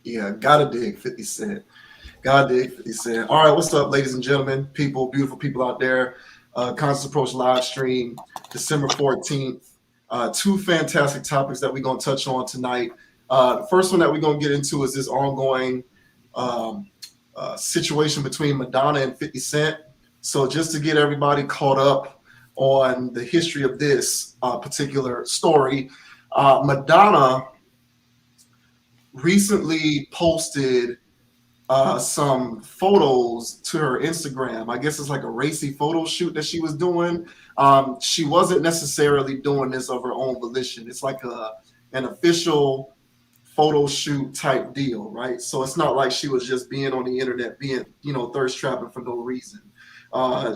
Yeah, gotta dig 50 Cent. Gotta dig 50 Cent. All right, what's up, ladies and gentlemen, people, beautiful people out there. Constant Approach live stream, December 14th. Two fantastic topics that we're going to touch on tonight. The first one that we're going to get into is this ongoing situation between Madonna and 50 Cent. So just to get everybody caught up on the history of this particular story, Madonna recently posted some photos to her Instagram. I guess it's like a racy photo shoot that she was doing. She wasn't necessarily doing this of her own volition. It's like an official photo shoot type deal, right? So it's not like she was just being on the internet, being, thirst trapping for no reason.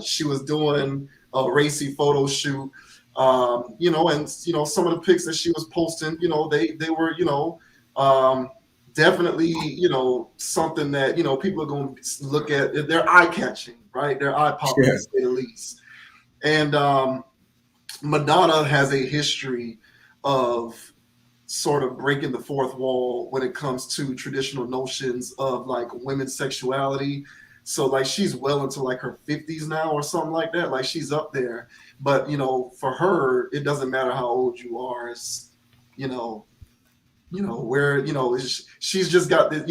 She was doing a racy photo shoot, and some of the pics that she was posting, they were, definitely, something that, people are going to look at. They're eye catching, right? They're eye popping, to say the least. And Madonna has a history of sort of breaking the fourth wall when it comes to traditional notions of like women's sexuality. So like she's well into like her 50s now or something like that. Like she's up there. But, for her, it doesn't matter how old you are. It's, where she's just got this,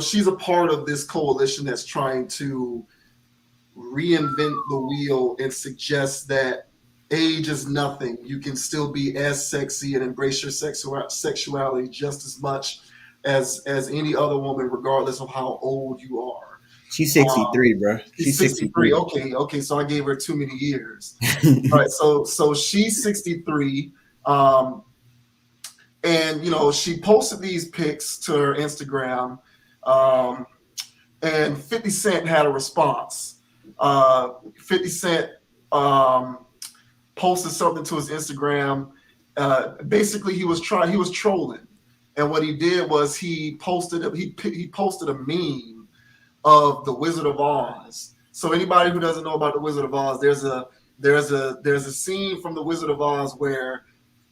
she's a part of this coalition that's trying to reinvent the wheel and suggest that age is nothing. You can still be as sexy and embrace your sexuality just as much as any other woman, regardless of how old you are. She's 63, bro. She's 63. Okay. So I gave her too many years. All right. So she's 63. And she posted these pics to her Instagram, and 50 Cent had a response. 50 Cent posted something to his Instagram. Basically, he was trolling, and what he did was he posted a meme of the Wizard of Oz. So anybody who doesn't know about the Wizard of Oz, there's a scene from the Wizard of Oz where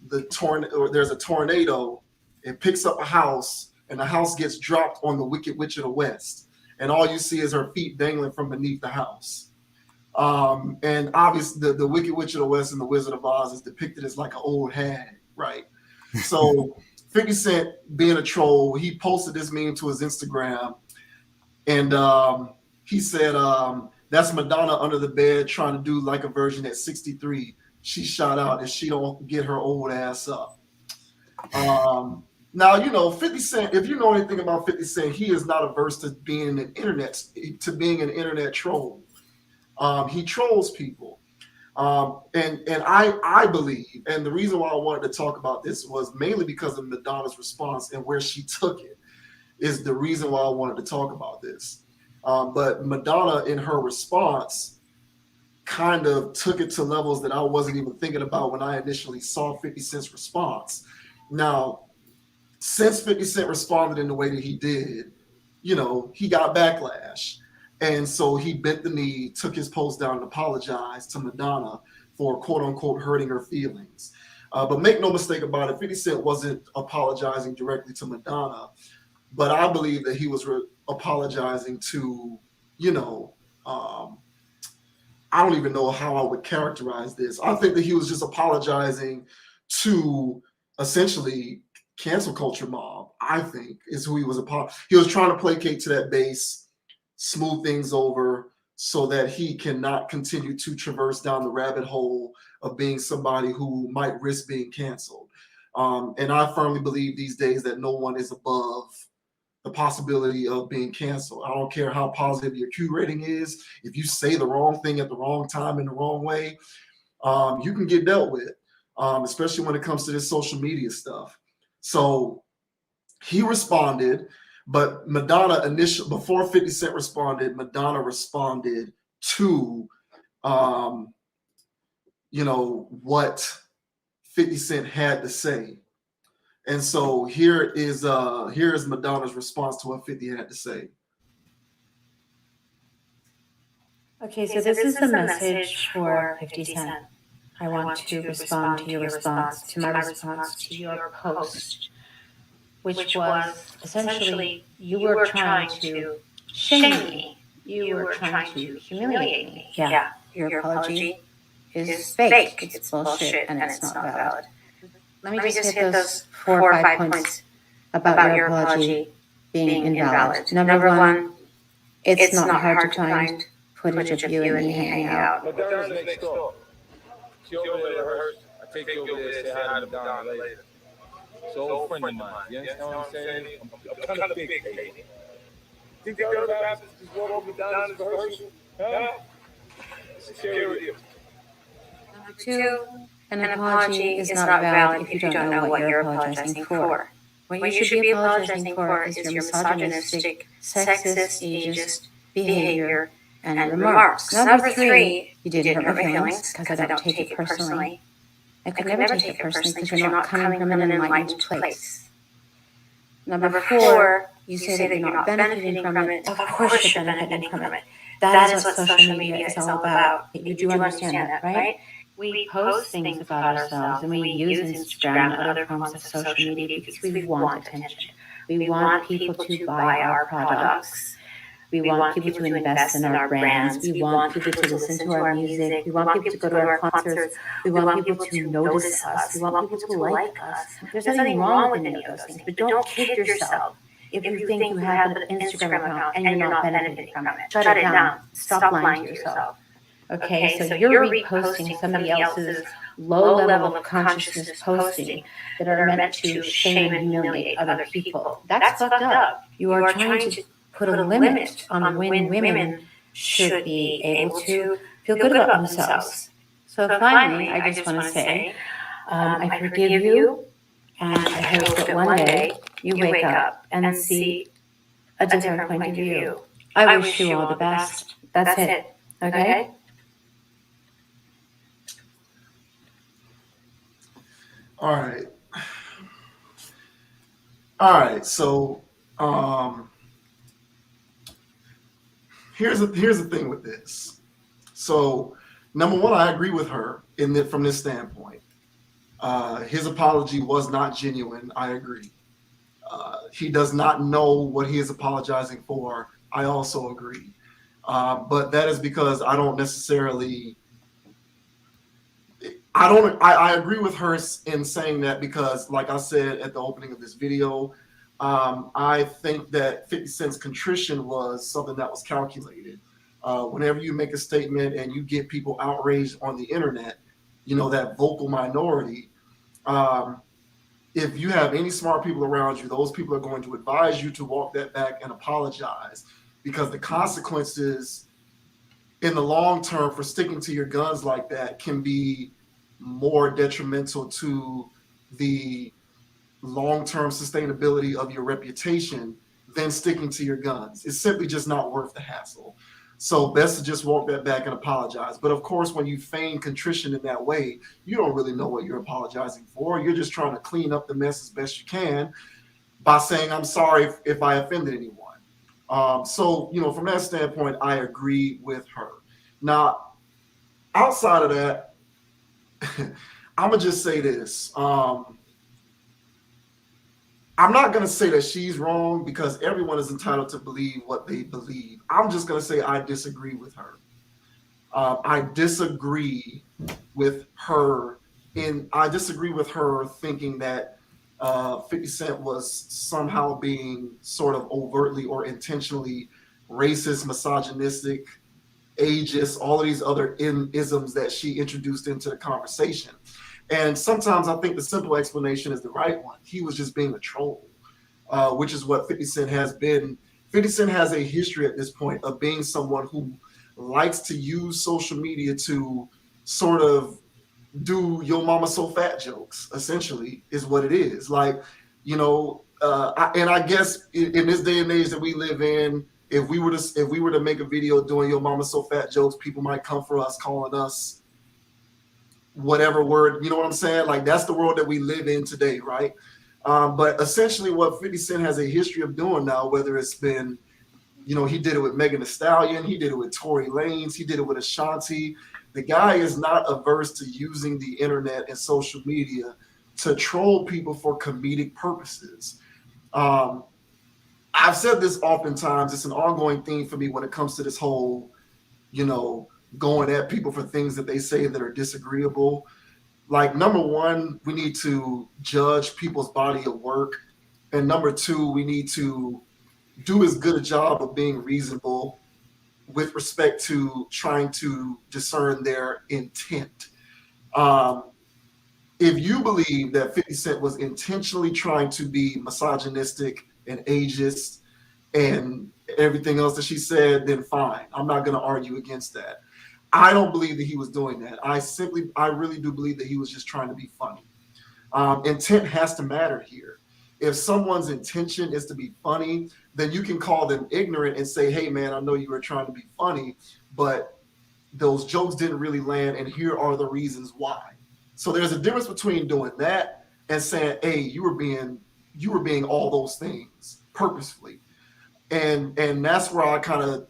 there's a tornado. It picks up a house, and the house gets dropped on the Wicked Witch of the West, and all you see is her feet dangling from beneath the house. And obviously, the Wicked Witch of the West and the Wizard of Oz is depicted as like an old hag, right? So 50 Cent, being a troll, he posted this meme to his Instagram, and he said, "That's Madonna under the bed trying to do like a version at 63. She shot out if she don't get her old ass up." Now, 50 Cent, if you know anything about 50 Cent, he is not averse to being an internet troll. He trolls people. And I believe, and the reason why I wanted to talk about this was mainly because of Madonna's response and where she took it is the reason why I wanted to talk about this. But Madonna, in her response, kind of took it to levels that I wasn't even thinking about when I initially saw 50 Cent's response. Now, since 50 Cent responded in the way that he did, he got backlash. And so he bent the knee, took his post down, and apologized to Madonna for quote unquote hurting her feelings. But make no mistake about it, 50 Cent wasn't apologizing directly to Madonna, but I believe that he was apologizing to, I don't even know how I would characterize this. I think that he was just apologizing to essentially cancel culture mob, I think, is who he was. He was trying to placate to that base, smooth things over so that he cannot continue to traverse down the rabbit hole of being somebody who might risk being canceled. And I firmly believe these days that no one is above the possibility of being canceled. I don't care how positive your Q rating is. If you say the wrong thing at the wrong time in the wrong way, you can get dealt with, especially when it comes to this social media stuff. So he responded, but Madonna before 50 Cent responded, Madonna responded to, what 50 Cent had to say. And so here is Madonna's response to what 50 had to say. Okay, so this is the message for 50 Cent. I want to respond to your response, to my response to your post. which was essentially you were trying to shame me. You were trying to humiliate me. Yeah, your apology is fake. It's bullshit and it's not valid. Let me just hit those 4 or 5 points about your apology being invalid. Number one, it's not hard to find footage of you and me hanging out. Madonna's next door. She over there rehearsed. I take you over there, say hi to Madonna later. It's an old friend of mine. You understand what I'm saying? I'm kind of big, baby. Think the other rappers just walk over Madonna's rehearsal? Huh? Security. Number two, an apology is not valid if you don't know what you're apologizing for. What you should be apologizing for is your misogynistic, sexist, ageist behavior and remarks. Number three, you didn't hurt my feelings because I don't take it personally. I could never take it personally because you're not coming from an enlightened place. Number four, you say that you're not benefiting from it. Of course you're benefiting from it. That is what social media is all about. You do understand that, right? We post things about ourselves and we use Instagram and other forms of social media because we want attention. We want people to buy our products. We want people to invest in our brands. We want people to listen to our music. We want people to go to our concerts. We want people to notice us. We want people to like us. There's nothing wrong with any of those things, but don't kid yourself if you think you have an Instagram account and you're not benefiting from it. Shut it down. Stop lying to yourself. Okay, so you're reposting somebody else's low level of consciousness posting that are meant to shame and humiliate other people. That's fucked up. You are trying to put a limit on when women should be able to feel good about themselves. So finally, I just want to say, I forgive you, and I hope that one day you wake up and see a different point of view. I wish you all the best. That's it. Okay? All right. All right. So here's the thing with this. So number one, I agree with her from this standpoint. His apology was not genuine. I agree. He does not know what he is apologizing for. I also agree. But that is because I don't necessarily. I agree with her in saying that because, like I said at the opening of this video, I think that 50 Cent's contrition was something that was calculated. Whenever you make a statement and you get people outraged on the internet, that vocal minority, if you have any smart people around you, those people are going to advise you to walk that back and apologize, because the consequences in the long term for sticking to your guns like that can be more detrimental to the long-term sustainability of your reputation than sticking to your guns. It's simply just not worth the hassle. So best to just walk that back and apologize. But of course, when you feign contrition in that way, you don't really know what you're apologizing for. You're just trying to clean up the mess as best you can by saying, I'm sorry if I offended anyone. So, from that standpoint, I agree with her. Now, outside of that, I'm going to just say this. I'm not going to say that she's wrong, because everyone is entitled to believe what they believe. I'm just going to say I disagree with her. I disagree with her thinking that 50 Cent was somehow being sort of overtly or intentionally racist, misogynistic, ageist, all of these other isms that she introduced into the conversation. And sometimes I think the simple explanation is the right one. He was just being a troll, which is what 50 Cent has been. 50 Cent has a history at this point of being someone who likes to use social media to sort of do "yo mama so fat" jokes, essentially, is what it is. Like, I guess in this day and age that we live in, if we were to make a video doing "yo mama so fat" jokes, people might come for us, calling us whatever word, you know what I'm saying? Like, that's the world that we live in today, right? But essentially what 50 Cent has a history of doing now, whether it's been, he did it with Megan Thee Stallion, he did it with Tory Lanez, he did it with Ashanti. The guy is not averse to using the internet and social media to troll people for comedic purposes. Um, I've said this oftentimes. It's an ongoing theme for me when it comes to this whole, going at people for things that they say that are disagreeable. Like, number one, we need to judge people's body of work. And number two, we need to do as good a job of being reasonable with respect to trying to discern their intent. Um, if you believe that 50 Cent was intentionally trying to be misogynistic and ageist and everything else that she said, then fine. I'm not going to argue against that. I don't believe that he was doing that. I really do believe that he was just trying to be funny. Intent has to matter here. If someone's intention is to be funny, then you can call them ignorant and say, hey, man, I know you were trying to be funny, but those jokes didn't really land, and here are the reasons why. So there's a difference between doing that and saying, hey, you were being all those things purposefully. And that's where I kind of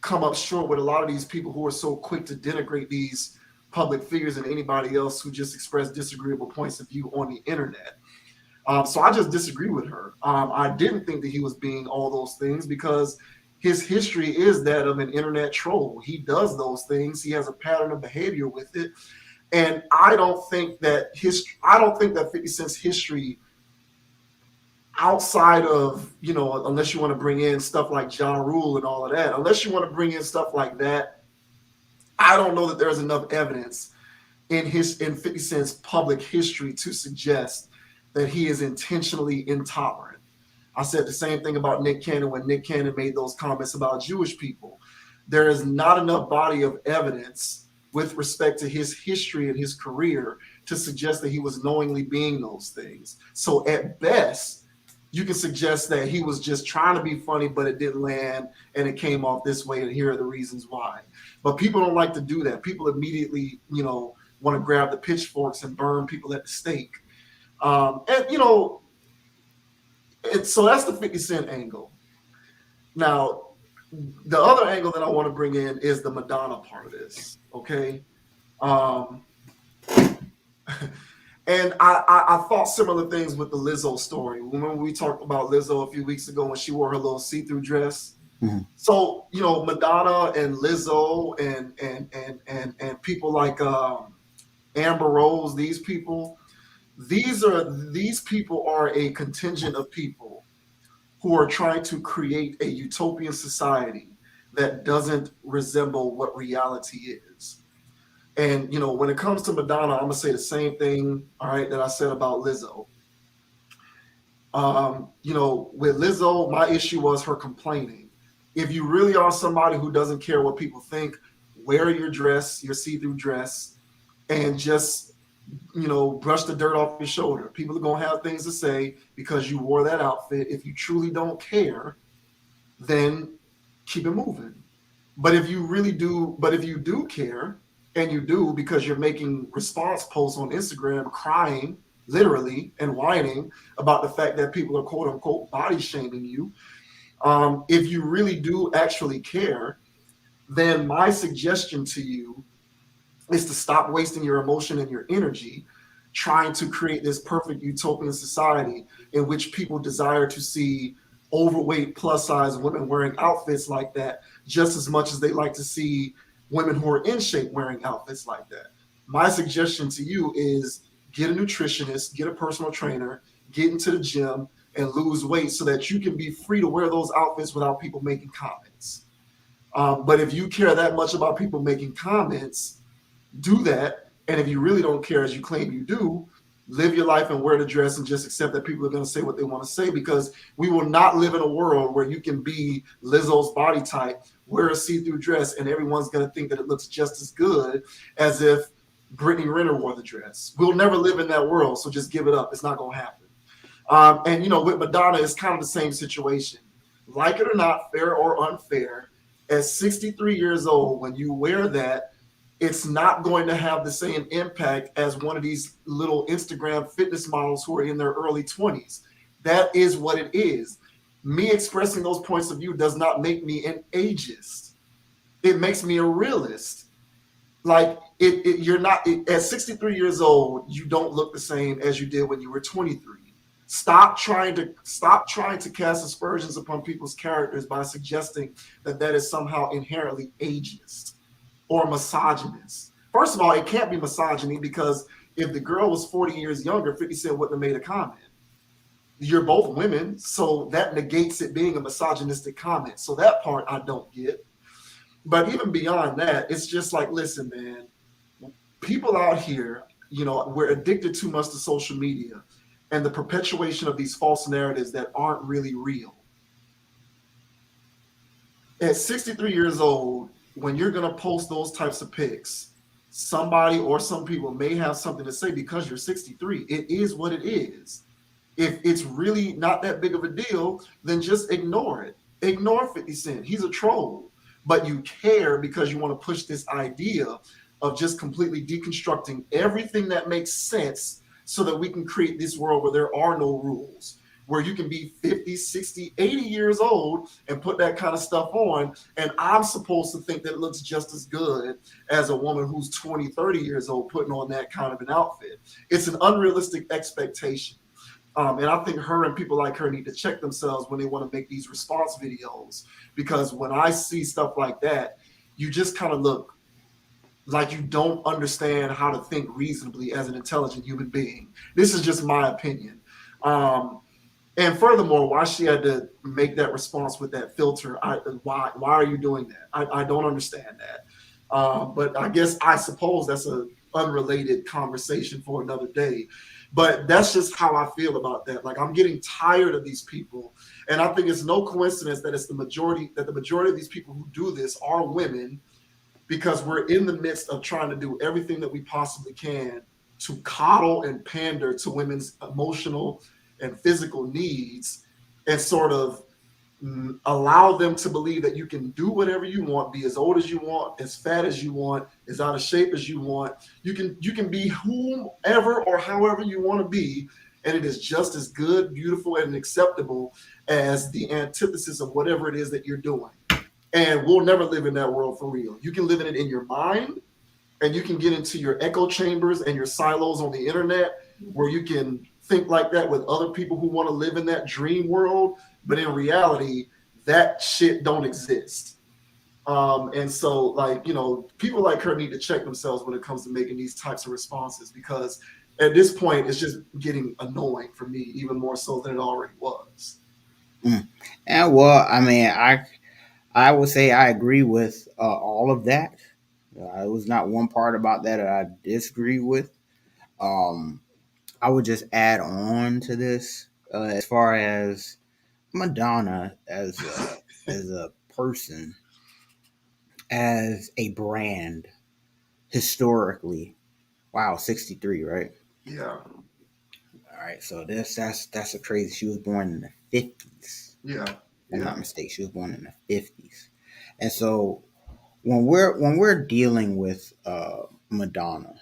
come up short with a lot of these people who are so quick to denigrate these public figures and anybody else who just express disagreeable points of view on the internet. So I just disagree with her. I didn't think that he was being all those things because his history is that of an internet troll. He does those things. He has a pattern of behavior with it. And I don't think that 50 Cent's history outside of, unless you want to bring in stuff like Ja Rule and all of that, unless you want to bring in stuff like that, I don't know that there's enough evidence in 50 Cent's public history to suggest that he is intentionally intolerant. I said the same thing about Nick Cannon when Nick Cannon made those comments about Jewish people. There is not enough body of evidence with respect to his history and his career to suggest that he was knowingly being those things. So at best, you can suggest that he was just trying to be funny, but it didn't land and it came off this way, and here are the reasons why. But people don't like to do that. People immediately, want to grab the pitchforks and burn people at the stake. And so that's the 50 Cent angle. Now, the other angle that I want to bring in is the Madonna part of this, okay? And I thought similar things with the Lizzo story. Remember we talked about Lizzo a few weeks ago when she wore her little see-through dress? Mm-hmm. So, Madonna and Lizzo and people like Amber Rose, these people are a contingent of people who are trying to create a utopian society that doesn't resemble what reality is. And, when it comes to Madonna, I'm going to say the same thing, all right, that I said about Lizzo. With Lizzo, my issue was her complaining. If you really are somebody who doesn't care what people think, wear your dress, your see-through dress, and just, brush the dirt off your shoulder. People are going to have things to say because you wore that outfit. If you truly don't care, then keep it moving. But if you do care, and you do because you're making response posts on Instagram crying, literally, and whining about the fact that people are quote unquote body shaming you. If you really do actually care, then my suggestion to you is to stop wasting your emotion and your energy trying to create this perfect utopian society in which people desire to see overweight plus size women wearing outfits like that just as much as they like to see women who are in shape wearing outfits like that. My suggestion to you is get a nutritionist, get a personal trainer, get into the gym and lose weight so that you can be free to wear those outfits without people making comments. But if you care that much about people making comments, do that. And if you really don't care, as you claim you do, live your life and wear the dress and just accept that people are going to say what they want to say, because we will not live in a world where you can be Lizzo's body type, wear a see-through dress, and everyone's going to think that it looks just as good as if Brittany Renner wore the dress. We'll never live in that world, so just give it up. It's not going to happen. And, with Madonna, it's kind of the same situation. Like it or not, fair or unfair, at 63 years old, when you wear that, it's not going to have the same impact as one of these little Instagram fitness models who are in their early 20s. That is what it is. Me expressing those points of view does not make me an ageist. It makes me a realist. Like you're not at 63 years old, you don't look the same as you did when you were 23. Stop trying to cast aspersions upon people's characters by suggesting that that is somehow inherently ageist or misogynist. First of all, it can't be misogyny because if the girl was 40 years younger, 50 Cent wouldn't have made a comment. You're both women, so that negates it being a misogynistic comment. So that part I don't get. But even beyond that, it's just like, listen, man, people out here, we're addicted too much to social media and the perpetuation of these false narratives that aren't really real. At 63 years old, when you're going to post those types of pics, somebody or some people may have something to say because you're 63. It is what it is. If it's really not that big of a deal, then just ignore it. Ignore 50 Cent. He's a troll. But you care because you want to push this idea of just completely deconstructing everything that makes sense so that we can create this world where there are no rules, where you can be 50, 60, 80 years old and put that kind of stuff on. And I'm supposed to think that it looks just as good as a woman who's 20, 30 years old putting on that kind of an outfit. It's an unrealistic expectation. And I think her and people like her need to check themselves when they want to make these response videos, because when I see stuff like that, you just kind of look like you don't understand how to think reasonably as an intelligent human being. This is just my opinion. And furthermore, why she had to make that response with that filter, why are you doing that? I don't understand that. But I suppose that's an unrelated conversation for another day. But that's just how I feel about that. Like, I'm getting tired of these people. And I think it's no coincidence that the majority of these people who do this are women, because we're in the midst of trying to do everything that we possibly can to coddle and pander to women's emotional and physical needs and sort of allow them to believe that you can do whatever you want, be as old as you want, as fat as you want, as out of shape as you want. You can be whomever or however you want to be, and it is just as good, beautiful, and acceptable as the antithesis of whatever it is that you're doing. And we'll never live in that world for real. You can live in it in your mind, and you can get into your echo chambers and your silos on the internet where you can think like that with other people who want to live in that dream world. But in reality, that shit don't exist. And so, like, people like her need to check themselves when it comes to making these types of responses, because at this point, it's just getting annoying for me, even more so than it already was. And well, I mean, I would say I agree with all of that. It was not one part about that I disagree with. Um, I would just add on to this as far as Madonna as a person, as a brand historically. Wow, 63, right? Yeah. All right, so that's a crazy. She was born in the 50s. Yeah. If I'm Yeah. not mistaken, she was born in the 50s, and so when we're dealing with Madonna,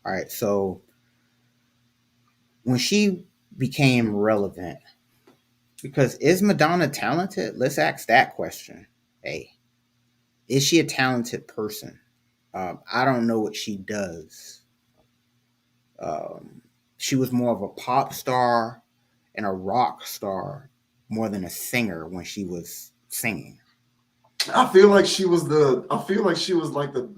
all right, so when she became relevant, because is Madonna talented? Let's ask that question. Hey, is she a talented person? I don't know what she does. She was more of a pop star and a rock star more than a singer when she was singing. I feel like she was like the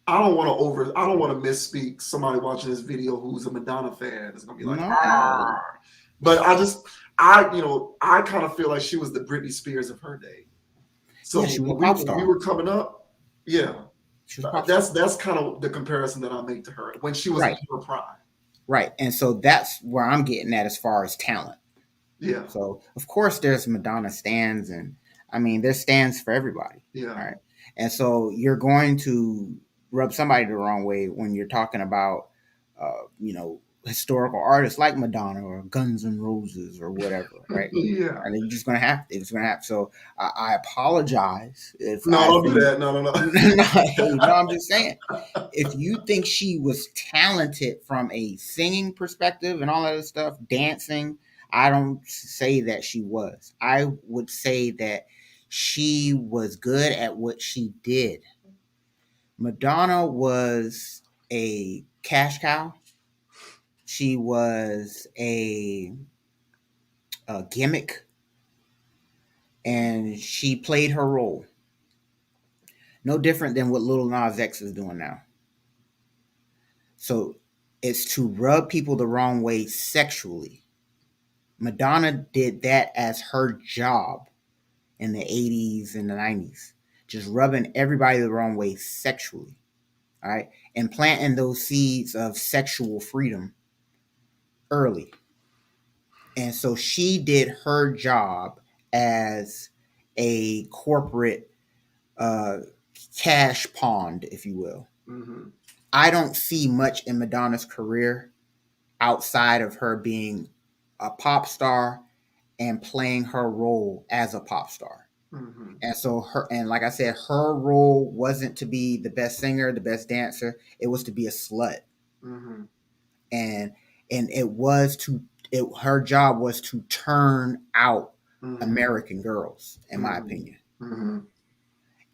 I don't want to misspeak somebody watching this video who's a Madonna fan is gonna be like, No, but I kind of feel like she was the Britney Spears of her day. So yeah, she was a when pop we star. were coming up, yeah, She was a pop star. that's kind of the comparison that I make to her when she was in Right, her prime. right, and so that's where I'm getting at as far as talent. Yeah, So of course there's Madonna stands, and I mean there's stands for everybody. All yeah, right. And so you're going to rub somebody the wrong way when you're talking about historical artists like Madonna or Guns N' Roses or whatever, right? yeah. And you're just gonna have to. It's gonna have. So I apologize if No, I don't do think. that. No, no, no. No, hey, no, I'm just saying. If you think she was talented from a singing perspective and all that other stuff, dancing, I don't say that she was. I would say that she was good at what she did. Madonna was a cash cow. She was a gimmick, and she played her role. No different than what Lil Nas X is doing now. So it's to rub people the wrong way sexually. Madonna did that as her job in the 80s and the 90s, just rubbing everybody the wrong way sexually. All right. And planting those seeds of sexual freedom early. And so she did her job as a corporate uh, cash pond, if you will. Mm-hmm. I don't see much in Madonna's career outside of her being a pop star and playing her role as a pop star. Mm-hmm. And so and like I said, her role wasn't to be the best singer, the best dancer. It was to be a slut. Mm-hmm. And it was her job was to turn out Mm-hmm. American girls, in my Mm-hmm. opinion. Mm-hmm.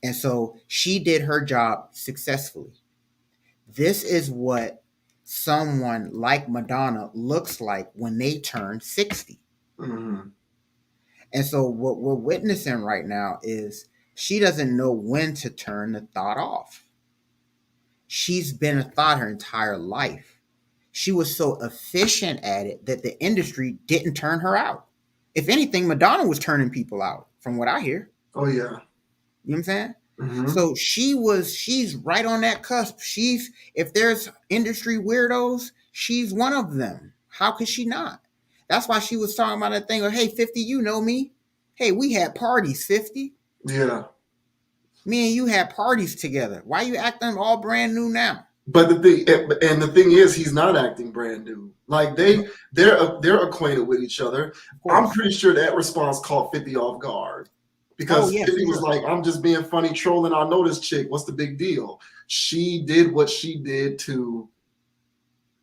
And so she did her job successfully. This is what someone like Madonna looks like when they turn 60. Mm-hmm. And so what we're witnessing right now is she doesn't know when to turn the thought off. She's been a thought her entire life. She was so efficient at it that the industry didn't turn her out. If anything, Madonna was turning people out, from what I hear. Oh yeah. You know what I'm saying? Mm-hmm. So she's right on that cusp. If there's industry weirdos, she's one of them. How could she not? That's why she was talking about that thing of, hey, 50, you know me. Hey, we had parties, 50. Yeah. Me and you had parties together. Why you acting all brand new now? But the thing is, he's not acting brand new. Like they're acquainted with each other. I'm pretty sure that response caught 50 off guard. Because yeah, 50 was like, I'm just being funny, trolling. I know this chick. What's the big deal? She did what she did to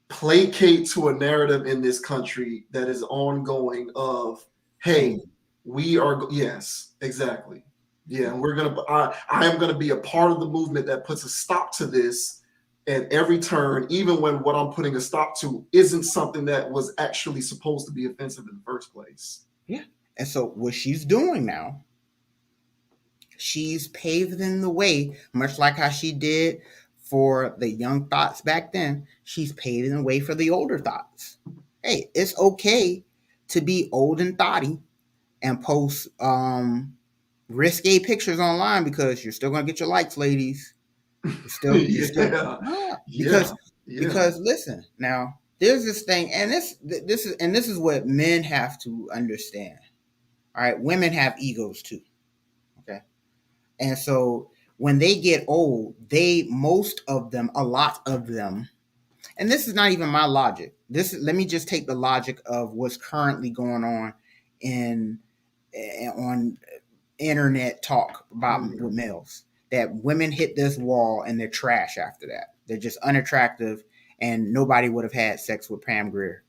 placate to a narrative in this country that is ongoing of, hey, we are, yes, exactly. Yeah, and I am gonna be a part of the movement that puts a stop to this at every turn, even when what I'm putting a stop to isn't something that was actually supposed to be offensive in the first place. Yeah. And so what she's doing now, she's paving the way, much like how she did for the young thoughts back then. She's paving the way for the older thoughts. Hey, it's okay to be old and thoughty and post risque pictures online because you're still gonna get your likes, ladies. Because listen, now there's this thing, and this is what men have to understand. All right, women have egos too. Okay. And so when they get old, most of them, a lot of them, and this is not even my logic. Let me just take the logic of what's currently going on on internet talk about with males. That women hit this wall and they're trash after that. They're just unattractive, and nobody would have had sex with Pam Grier,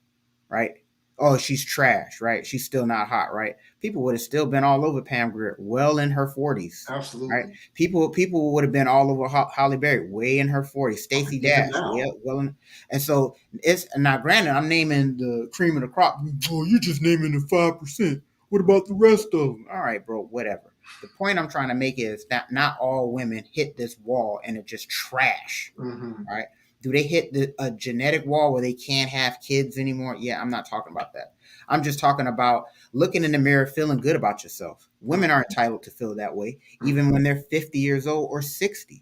right? Oh, she's trash, right? She's still not hot, right? People would have still been all over Pam Grier, well in her 40s. Absolutely. Right? People would have been all over Holly Berry, way in her 40s. Stacey Dash, and so it's now. Granted, I'm naming the cream of the crop. Oh, you're just naming the 5%. What about the rest of them? All right, bro, whatever. The point I'm trying to make is that not all women hit this wall and are just trash. Mm-hmm. Right? Do they hit a genetic wall where they can't have kids anymore? Yeah, I'm not talking about that. I'm just talking about looking in the mirror, feeling good about yourself. Women are entitled to feel that way, even when they're 50 years old or 60.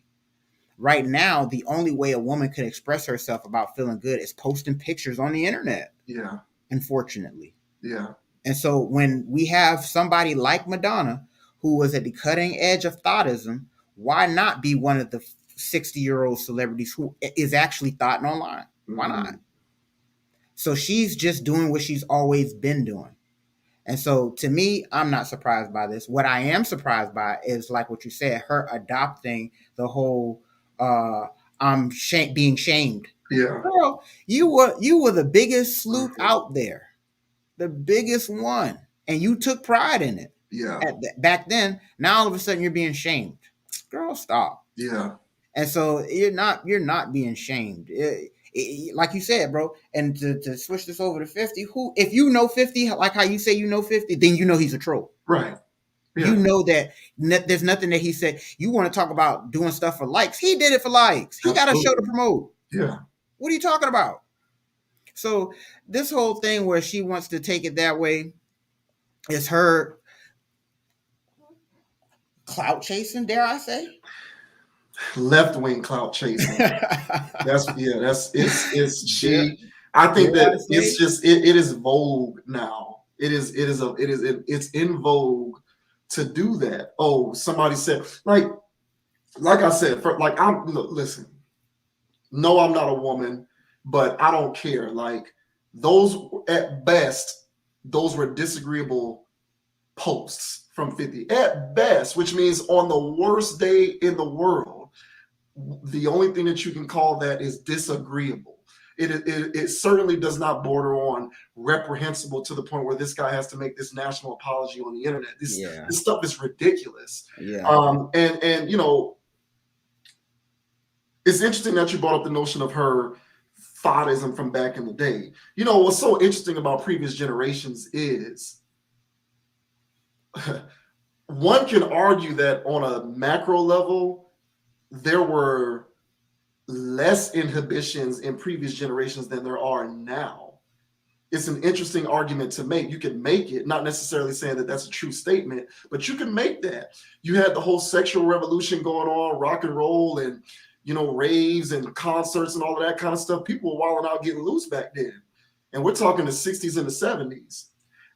Right now, the only way a woman can express herself about feeling good is posting pictures on the internet. Yeah. Unfortunately. Yeah. And so when we have somebody like Madonna, who was at the cutting edge of thoughtism, why not be one of the 60-year-old celebrities who is actually thoughting online? Why not? So she's just doing what she's always been doing. And so to me, I'm not surprised by this. What I am surprised by is, like what you said, her adopting the whole being shamed. Yeah. Girl, you were the biggest sleuth out there. The biggest one. And you took pride in it. Yeah. Back then, now all of a sudden you're being shamed. Girl, stop. Yeah. And so you're not being shamed. Like you said, bro. And to switch this over to 50, who, if you know 50, like how you say you know 50, then you know he's a troll. Right. You Yeah. know that there's nothing that he said. You want to talk about doing stuff for likes? He did it for likes. He got a show to Absolutely. promote. Yeah. What are you talking about? So this whole thing where she wants to take it that way is her clout chasing, dare I say? Left wing clout chasing. That's it's dare, she. I think dare I that say? it's just it is vogue now. It's in vogue to do that. Oh, somebody said like I said, like listen. No, I'm not a woman, but I don't care. Like those at best, those were disagreeable posts from 50 at best, which means on the worst day in the world, the only thing that you can call that is disagreeable. It certainly does not border on reprehensible to the point where this guy has to make this national apology on the internet. This stuff is ridiculous. Yeah. And it's interesting that you brought up the notion of her thoughtism from back in the day. What's so interesting about previous generations is one can argue that on a macro level, there were less inhibitions in previous generations than there are now. It's an interesting argument to make. You can make it, not necessarily saying that that's a true statement, but you can make that. You had the whole sexual revolution going on, rock and roll, and raves and concerts and all of that kind of stuff. People were wilding out, getting loose back then. And we're talking the 60s and the 70s.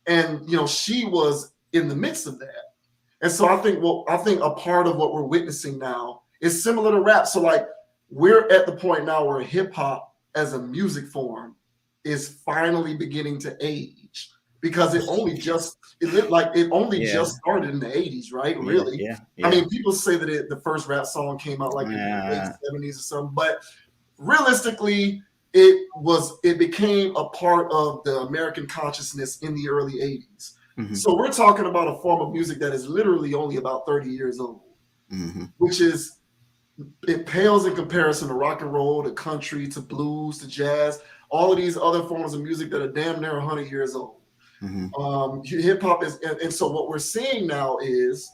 And, she was in the midst of that. And so I think a part of what we're witnessing now is similar to rap. So like we're at the point now where hip hop as a music form is finally beginning to age because it only just started in the 80s, right? Really. Yeah. I mean, people say that the first rap song came out like in the late 70s or something, but realistically, it became a part of the American consciousness in the early 80s. Mm-hmm. So we're talking about a form of music that is literally only about 30 years old, mm-hmm. which is, it pales in comparison to rock and roll, to country, to blues, to jazz, all of these other forms of music that are damn near 100 years old. Mm-hmm. Hip hop is, and so what we're seeing now is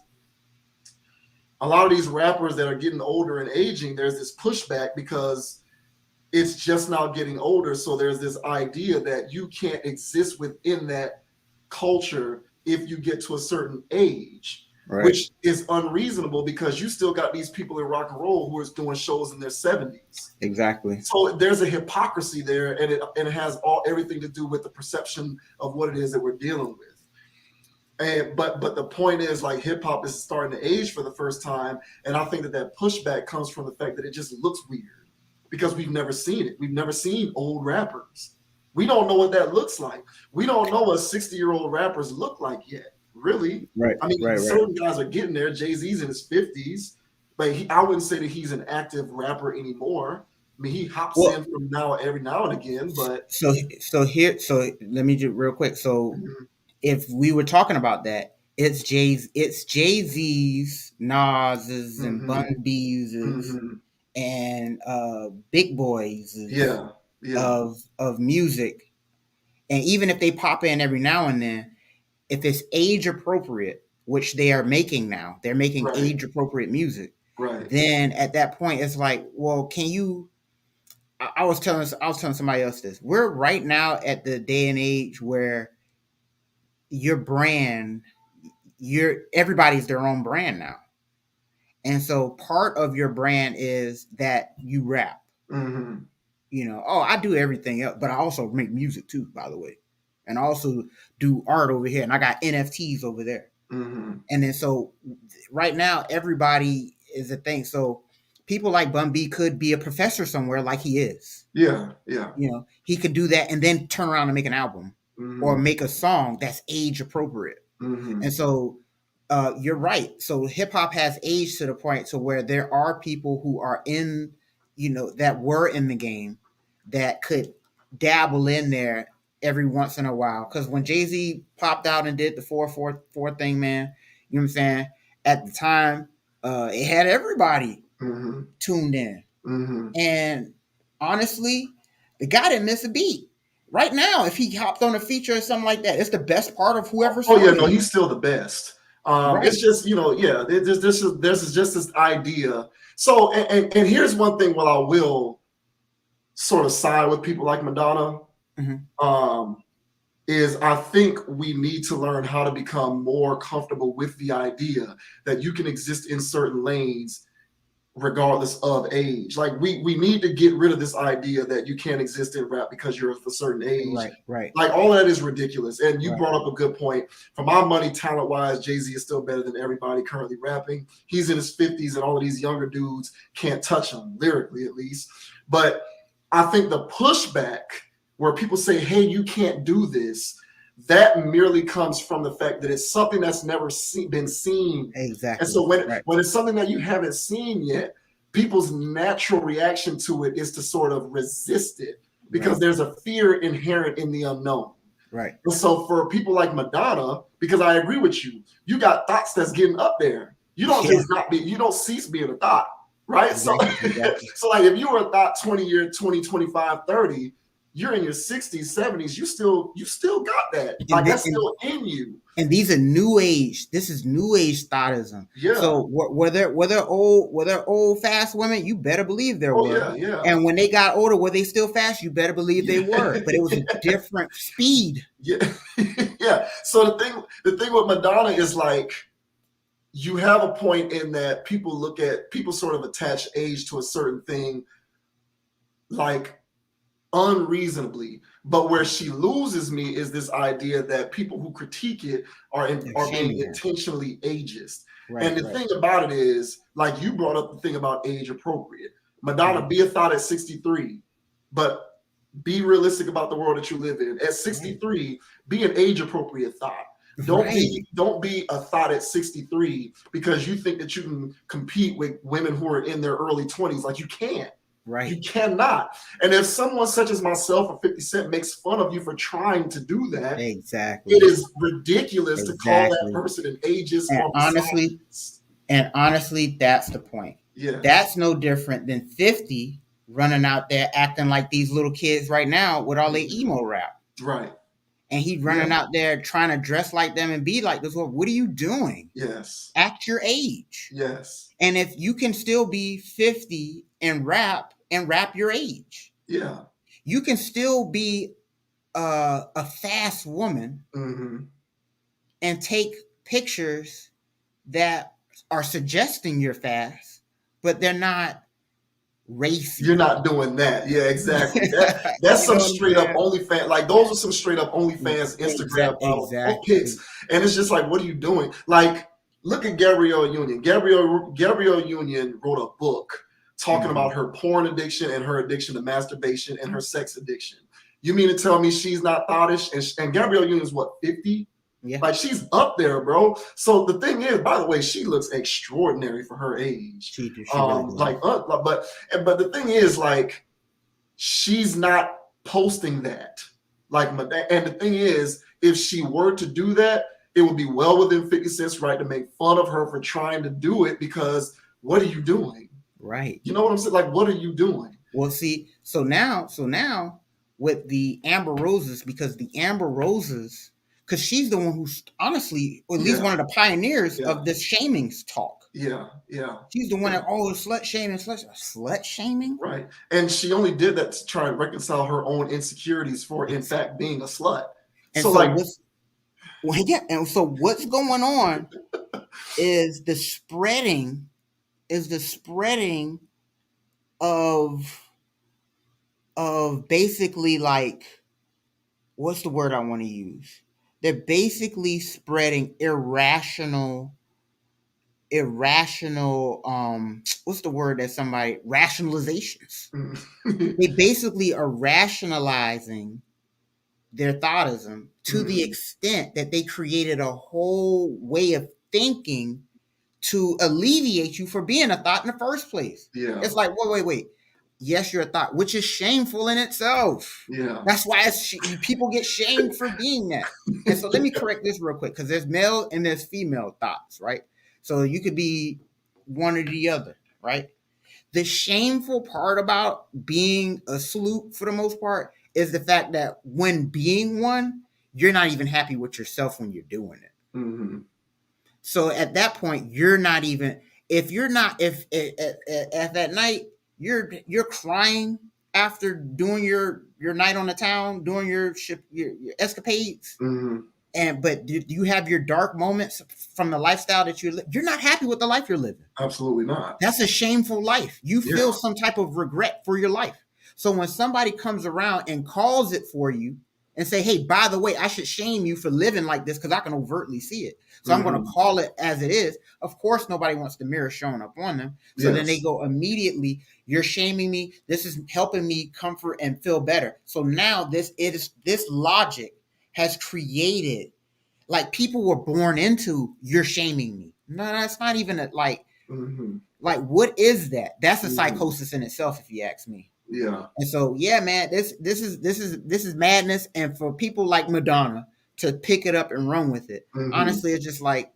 a lot of these rappers that are getting older and aging, there's this pushback because it's just now getting older. So there's this idea that you can't exist within that culture if you get to a certain age, right, which is unreasonable because you still got these people in rock and roll who are doing shows in their 70s. Exactly. So there's a hypocrisy there, and it has everything to do with the perception of what it is that we're dealing with. But the point is, like, hip hop is starting to age for the first time, and I think that pushback comes from the fact that it just looks weird because we've never seen it. We've never seen old rappers. We don't know what that looks like. We don't know what 60-year-old rappers look like yet, really. Right. I mean, certain guys are getting there. Jay-Z's in his 50s, but I wouldn't say that he's an active rapper anymore. I mean, he hops in from every now and again, but so let me just real quick. So mm-hmm. if we were talking about that, it's Jay-Z's, Nas's, mm-hmm. and Bun B's, mm-hmm. and Big Boys, of music. And even if they pop in every now and then, if it's age appropriate, which they are making now, they're making age appropriate music. Right. Then at that point, it's like, well, can you? I was telling somebody else this. We're right now at the day and age where your brand, everybody's their own brand now, and so part of your brand is that you rap. Mm-hmm. I do everything else, but I also make music too, by the way. And I also do art over here, and I got NFTs over there. Mm-hmm. And then so right now, everybody is a thing. So people like Bun B could be a professor somewhere like he is. Yeah. He could do that and then turn around and make an album, mm-hmm. or make a song that's age appropriate. Mm-hmm. And so you're right. So hip hop has aged to the point to where there are people who are in, that were in the game that could dabble in there every once in a while. Because when Jay-Z popped out and did the 444 thing, man, you know what I'm saying? At the time, it had everybody, mm-hmm. tuned in. Mm-hmm. And honestly, The guy didn't miss a beat. Right now, if he hopped on a feature or something like that, it's the best part of whoever's Oh yeah, song no, is. he's still the best. Right. It's just, yeah, there's just this idea. So, and here's one thing. Well, I will sort of side with people like Madonna. Um, is I think we need to learn how to become more comfortable with the idea that you can exist in certain lanes regardless of age. Like we need to get rid of this idea that you can't exist in rap because you're of a certain age. Right. Like all of that is ridiculous. And you Right. brought up a good point. For my money, talent wise, Jay-Z is still better than everybody currently rapping. He's in his 50s and all of these younger dudes can't touch him, lyrically at least. But I think the pushback where people say, hey, you can't do this, that merely comes from the fact that it's something that's never been seen. Exactly. And so when it's something that you haven't seen yet, people's natural reaction to it is to sort of resist it because there's a fear inherent in the unknown. Right. And so for people like Madonna, because I agree with you, you got thoughts that's getting up there. You don't just you don't cease being a thought, right? Exactly. So like if you were a thought 20 years, 20, 25, 30, you're in your 60s, 70s, you still got that. Like that's still in you. And these are new age. This is new age thoughtism. Yeah. So were there old fast women? You better believe there were. Yeah. And when they got older, were they still fast? You better believe they were. But it was a different speed. Yeah. Yeah. So the thing with Madonna is like you have a point in that people sort of attach age to a certain thing like unreasonably, but where she loses me is this idea that people who critique it are being intentionally ageist. And the thing about it is, like you brought up the thing about age appropriate. Madonna, be a thought at 63, but be realistic about the world that you live in. At 63, be an age appropriate thought. Don't be a thought at 63 because you think that you can compete with women who are in their early 20s. Like you can't. Right. You cannot. And if someone such as myself or 50 Cent makes fun of you for trying to do that, exactly, it is ridiculous to call that person an ageist. And honestly, that's the point. Yeah. That's no different than 50 running out there acting like these little kids right now with all their emo rap. Right. And he's running out there trying to dress like them and be like this. Well, what are you doing? Yes. Act your age. Yes. And if you can still be 50 and rap your age. Yeah. You can still be a fast woman and take pictures that are suggesting you're fast, but they're not racy. You're not doing that. Yeah, exactly. That's some straight up OnlyFans. Like those are some straight up OnlyFans Instagram pics. And it's just like, what are you doing? Like, look at Gabrielle Union. Gabrielle Union wrote a book talking about her porn addiction and her addiction to masturbation and her sex addiction. You mean to tell me she's not thottish? And Gabrielle Union is what, 50? Yeah. Like she's up there, bro. So the thing is, by the way, she looks extraordinary for her age. She really but the thing is, like, she's not posting that. Like, and the thing is, if she were to do that, it would be well within 50 Cent's right to make fun of her for trying to do it because what are you doing? Right. You know what I'm saying? Like, what are you doing? Well, see, so now with the Amber Roses, because she's the one who's honestly, or at least one of the pioneers of this shaming talk. Yeah. She's the one that slut shaming. Right. And she only did that to try and reconcile her own insecurities for, in fact, being a slut. And so what's going on is the spreading of basically, like, what's the word I want to use? They're basically spreading irrational, what's the word that rationalizations. They basically are rationalizing their thoughtism to the extent that they created a whole way of thinking to alleviate you for being a thought in the first place. Yeah. It's like, wait. Yes, you're a thought, which is shameful in itself. Yeah. That's why people get shamed for being that. And so let me correct this real quick, because there's male and there's female thoughts, right? So you could be one or the other, right? The shameful part about being a sloop for the most part is the fact that when being one, you're not even happy with yourself when you're doing it. Mm-hmm. So at that point, you're not even, if you're not, if at night you're crying after doing your night on the town, doing your escapades, Mm-hmm. but do you have your dark moments from the lifestyle that you're not happy with the life you're living. Absolutely not. That's a shameful life. You Yeah. feel some type of regret for your life. So when somebody comes around and calls it for you and say, hey, by the way, I should shame you for living like this because I can overtly see it. So I'm going to Mm-hmm. call it as it is. Of course, nobody wants the mirror showing up on them. So then they Yes. go immediately, you're shaming me. This is helping me comfort and feel better. So now this logic has created, like, people were born into, you're shaming me. No, that's not even Mm-hmm. like, what is that? That's a Mm-hmm. psychosis in itself, if you ask me. Yeah. And so, yeah, man, this is madness. And for people like Madonna to pick it up and run with it, Mm-hmm. honestly, it's just like,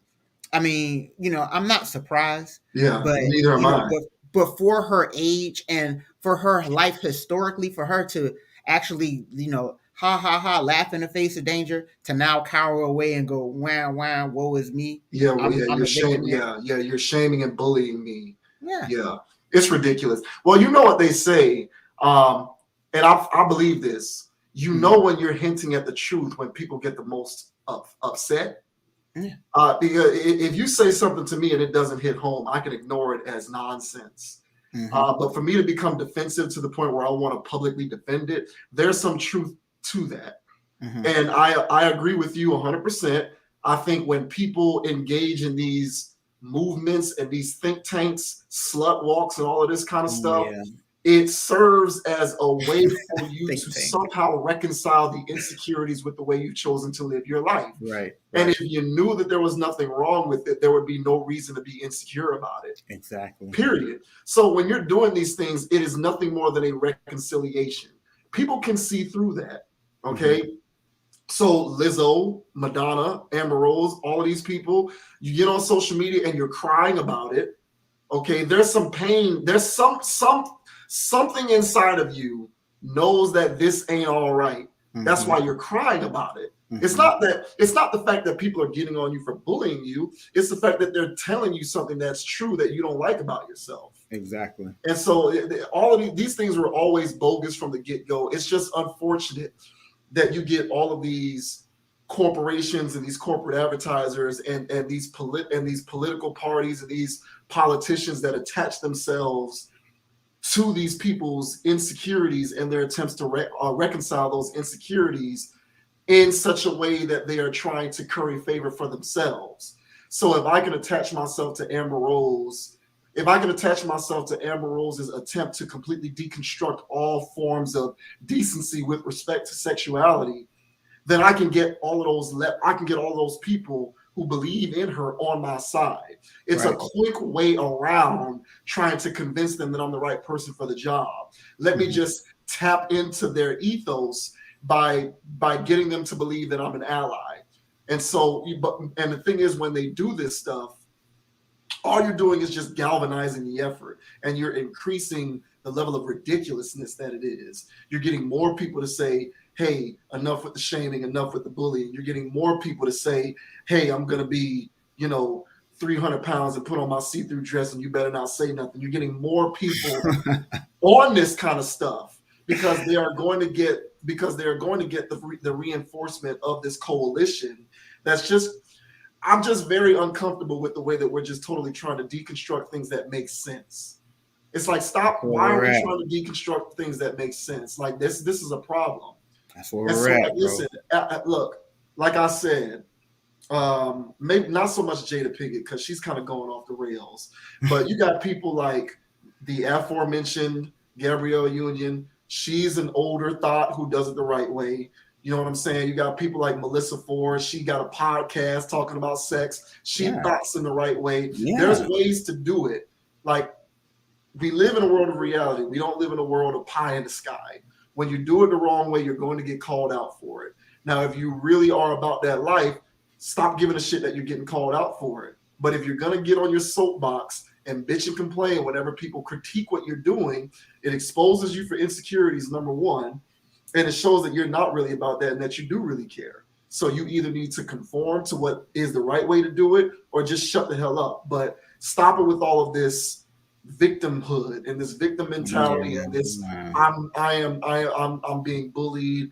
I mean, I'm not surprised, Yeah. but Neither am I. but for her age and for her life historically, for her to actually, ha ha ha, laugh in the face of danger, to now cower away and go, wah wah, woe is me. Yeah. Well, yeah. I'm You're the victim here. Yeah. Yeah. You're shaming and bullying me. Yeah. Yeah. It's ridiculous. Well, you know what they say, and I believe this. You know when you're hinting at the truth when people get the most upset. Yeah. Because if you say something to me and it doesn't hit home, I can ignore it as nonsense. Mm-hmm. But for me to become defensive to the point where I want to publicly defend it, there's some truth to that. Mm-hmm. And I agree with you 100%. I think when people engage in these movements and these think tanks, slut walks, and all of this kind of stuff, Yeah. it serves as a way for you Think to tank. somehow reconcile the insecurities with the way you've chosen to live your life. Right. And if you knew that there was nothing wrong with it, there would be no reason to be insecure about it. Exactly. Period. So when you're doing these things, it is nothing more than a reconciliation. People can see through that. Okay. Mm-hmm. So Lizzo, Madonna, Amber Rose, all of these people, you get on social media and you're crying about it. Okay. There's some pain. There's something inside of you knows that this ain't all right. Mm-hmm. That's why you're crying about it. Mm-hmm. It's not the fact that people are getting on you for bullying you. It's the fact that they're telling you something that's true that you don't like about yourself. Exactly. And so all of these things were always bogus from the get-go. It's just unfortunate that you get all of these corporations and these corporate advertisers and these political parties and these politicians that attach themselves to these people's insecurities and their attempts to reconcile those insecurities in such a way that they are trying to curry favor for themselves. So if I can attach myself to Amber Rose, if I can attach myself to Amber Rose's attempt to completely deconstruct all forms of decency with respect to sexuality, then I can get all of those people who believe in her on my side. It's right. A quick way around trying to convince them that I'm the right person for the job. Let me just tap into their ethos by getting them to believe that I'm an ally. And so, and the thing is, when they do this stuff, all you're doing is just galvanizing the effort, and you're increasing the level of ridiculousness that it is. You're getting more people to say, hey, enough with the shaming, enough with the bullying. You're getting more people to say, hey, I'm going to be, 300 pounds and put on my see-through dress and you better not say nothing. You're getting more people on this kind of stuff because they are going to get the reinforcement of this coalition. I'm just very uncomfortable with the way that we're just totally trying to deconstruct things that make sense. It's like, stop. Why are we trying to deconstruct things that make sense? Like this is a problem. That's where we're at, bro. Listen, look, like I said, maybe not so much Jada Pinkett because she's kind of going off the rails, but you got people like the aforementioned Gabrielle Union. She's an older thought who does it the right way. You know what I'm saying? You got people like Melissa Ford. She got a podcast talking about sex. She thoughts in the right way. Yeah. There's ways to do it. Like, we live in a world of reality. We don't live in a world of pie in the sky. When you do it the wrong way, you're going to get called out for it. Now, if you really are about that life, stop giving a shit that you're getting called out for it. But if you're going to get on your soapbox and bitch and complain whenever people critique what you're doing, it exposes you for insecurities, number one, and it shows that you're not really about that and that you do really care. So you either need to conform to what is the right way to do it or just shut the hell up. But stop it with all of this victimhood and this victim mentality and this I'm being bullied.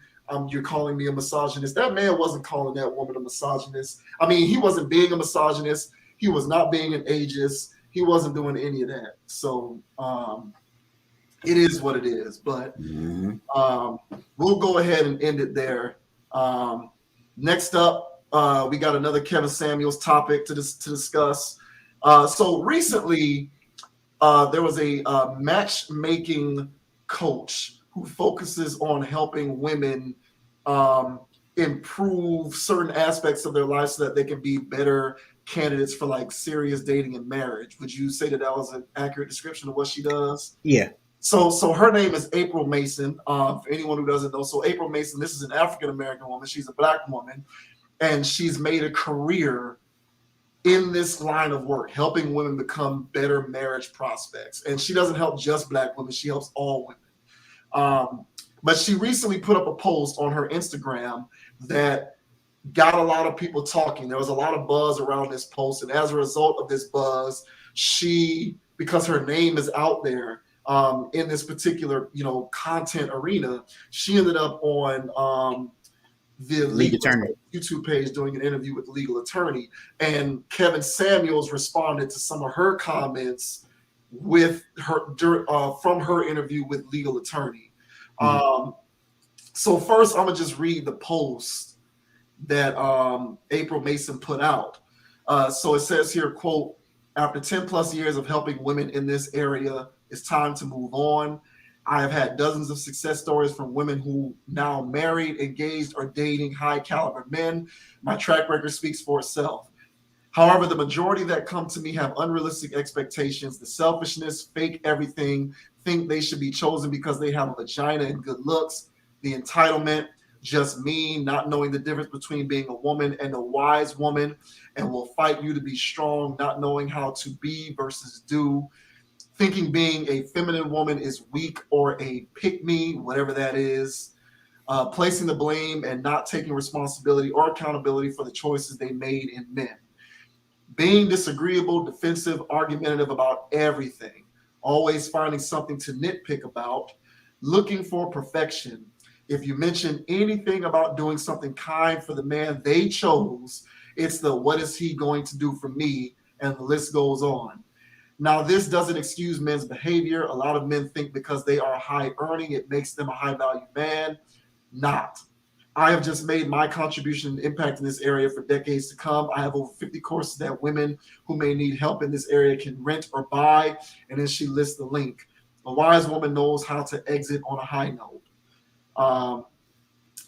You're calling me a misogynist. That man wasn't calling that woman a misogynist. I mean, he wasn't being a misogynist. He was not being an ageist. He wasn't doing any of that. So it is what it is. But we'll go ahead and end it there. Next up, we got another Kevin Samuels topic to discuss. So recently, there was a matchmaking coach who focuses on helping women improve certain aspects of their life so that they can be better candidates for like serious dating and marriage. Would you say that was an accurate description of what she does? Yeah. So her name is April Mason. For anyone who doesn't know, so April Mason, this is an African-American woman. She's a Black woman, and she's made a career in this line of work, helping women become better marriage prospects. And she doesn't help just Black women. She helps all women. But she recently put up a post on her Instagram that got a lot of people talking. There was a lot of buzz around this post. And as a result of this buzz, because her name is out there in this particular, content arena, she ended up on the legal attorney YouTube page doing an interview with the legal attorney. And Kevin Samuels responded to some of her comments with her from her interview with legal attorney. So first, I'm gonna just read the post that April Mason put out. So it says here, quote, "After 10 plus years of helping women in this area, it's time to move on. I have had dozens of success stories from women who now married, engaged, or dating high caliber men. My track record speaks for itself. However, the majority that come to me have unrealistic expectations, the selfishness, fake everything, think they should be chosen because they have a vagina and good looks, the entitlement, just mean, not knowing the difference between being a woman and a wise woman, and will fight you to be strong, not knowing how to be versus do, thinking being a feminine woman is weak or a pick-me, whatever that is, placing the blame and not taking responsibility or accountability for the choices they made in men, being disagreeable, defensive, argumentative about everything, always finding something to nitpick about, looking for perfection. If you mention anything about doing something kind for the man they chose, it's the what is he going to do for me, and the list goes on. Now, this doesn't excuse men's behavior. A lot of men think because they are high earning, it makes them a high value man. Not. I have just made my contribution and impact in this area for decades to come. I have over 50 courses that women who may need help in this area can rent or buy." And then she lists the link. "A wise woman knows how to exit on a high note."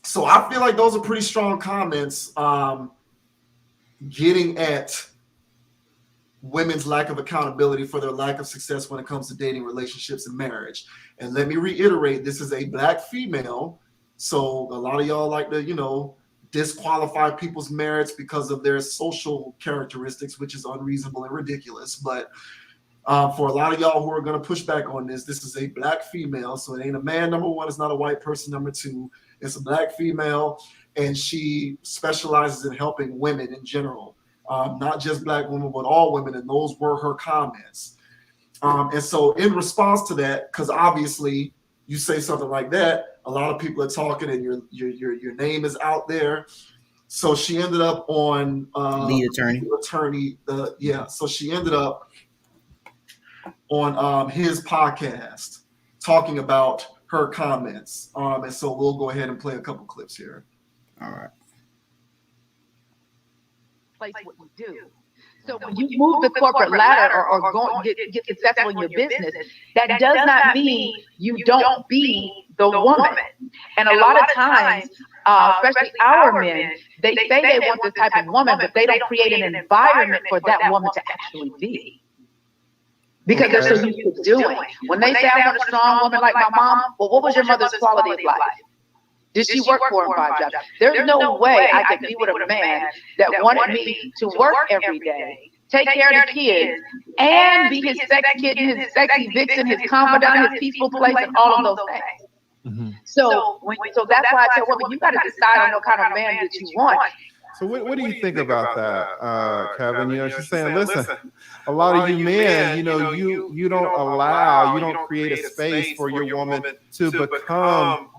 So I feel like those are pretty strong comments getting at women's lack of accountability for their lack of success when it comes to dating, relationships, and marriage. And let me reiterate, this is a Black female. So a lot of y'all like to, disqualify people's merits because of their social characteristics, which is unreasonable and ridiculous. But for a lot of y'all who are going to push back on this is a Black female. So it ain't a man, number one. It's not a white person, number two. It's a Black female. And she specializes in helping women in general. Not just Black women, but all women, and those were her comments. And so in response to that, because obviously you say something like that, a lot of people are talking and your name is out there. So she ended up on lead attorney. So she ended up on his podcast talking about her comments. And so we'll go ahead and play a couple clips here. All right. What you do. So when you move the corporate ladder or go get successful in your business, that does not mean you don't be the woman. And a lot of times, especially our men, they say they want this type of woman, but they don't create an environment for that woman to actually be. Because they're so used to doing. When they say, "I want a strong woman like my mom," well, what was your mother's quality of life? Did she work 4 and 5 jobs? There's no way I could be with a man that wanted me to work every day, take care of the kids, and be his sex kitten, his sexy vixen, his confidant, his peaceful place, and all of those things. Mm-hmm. So that's why I tell women, you got to decide on what kind of man that you want. So what do you think about that, Kevin? You know, she's saying, listen, a lot of you men, you know, you don't create a space for your woman to become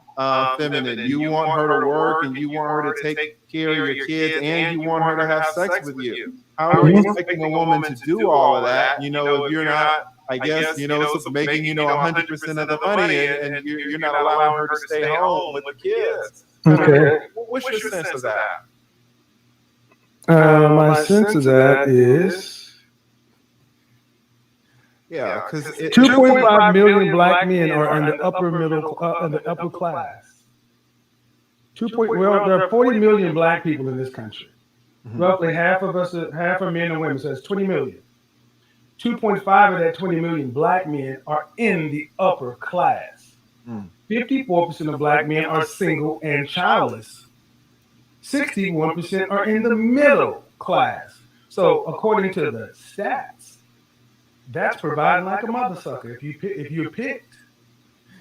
feminine. You want her to work, and you want her to take care of your kids, and you want her to have sex with you. How are you expecting a woman to do all of that? You know, if you're not, I guess, you know, making, 100% of the money, and you're not allowing her to stay home with the kids. Okay. What's your sense of that? My sense of that is because 2.5 million black men are in the upper middle, in the upper class. Well, there are 40 million black people in this country. Mhm. Roughly half are men and women, so that's 20 million. 2.5 of that 20 million black men are in the upper class. 54% of black men are single and childless. 61% are in the middle class. So according to the stats, that's providing like a mother sucker. If you're picked.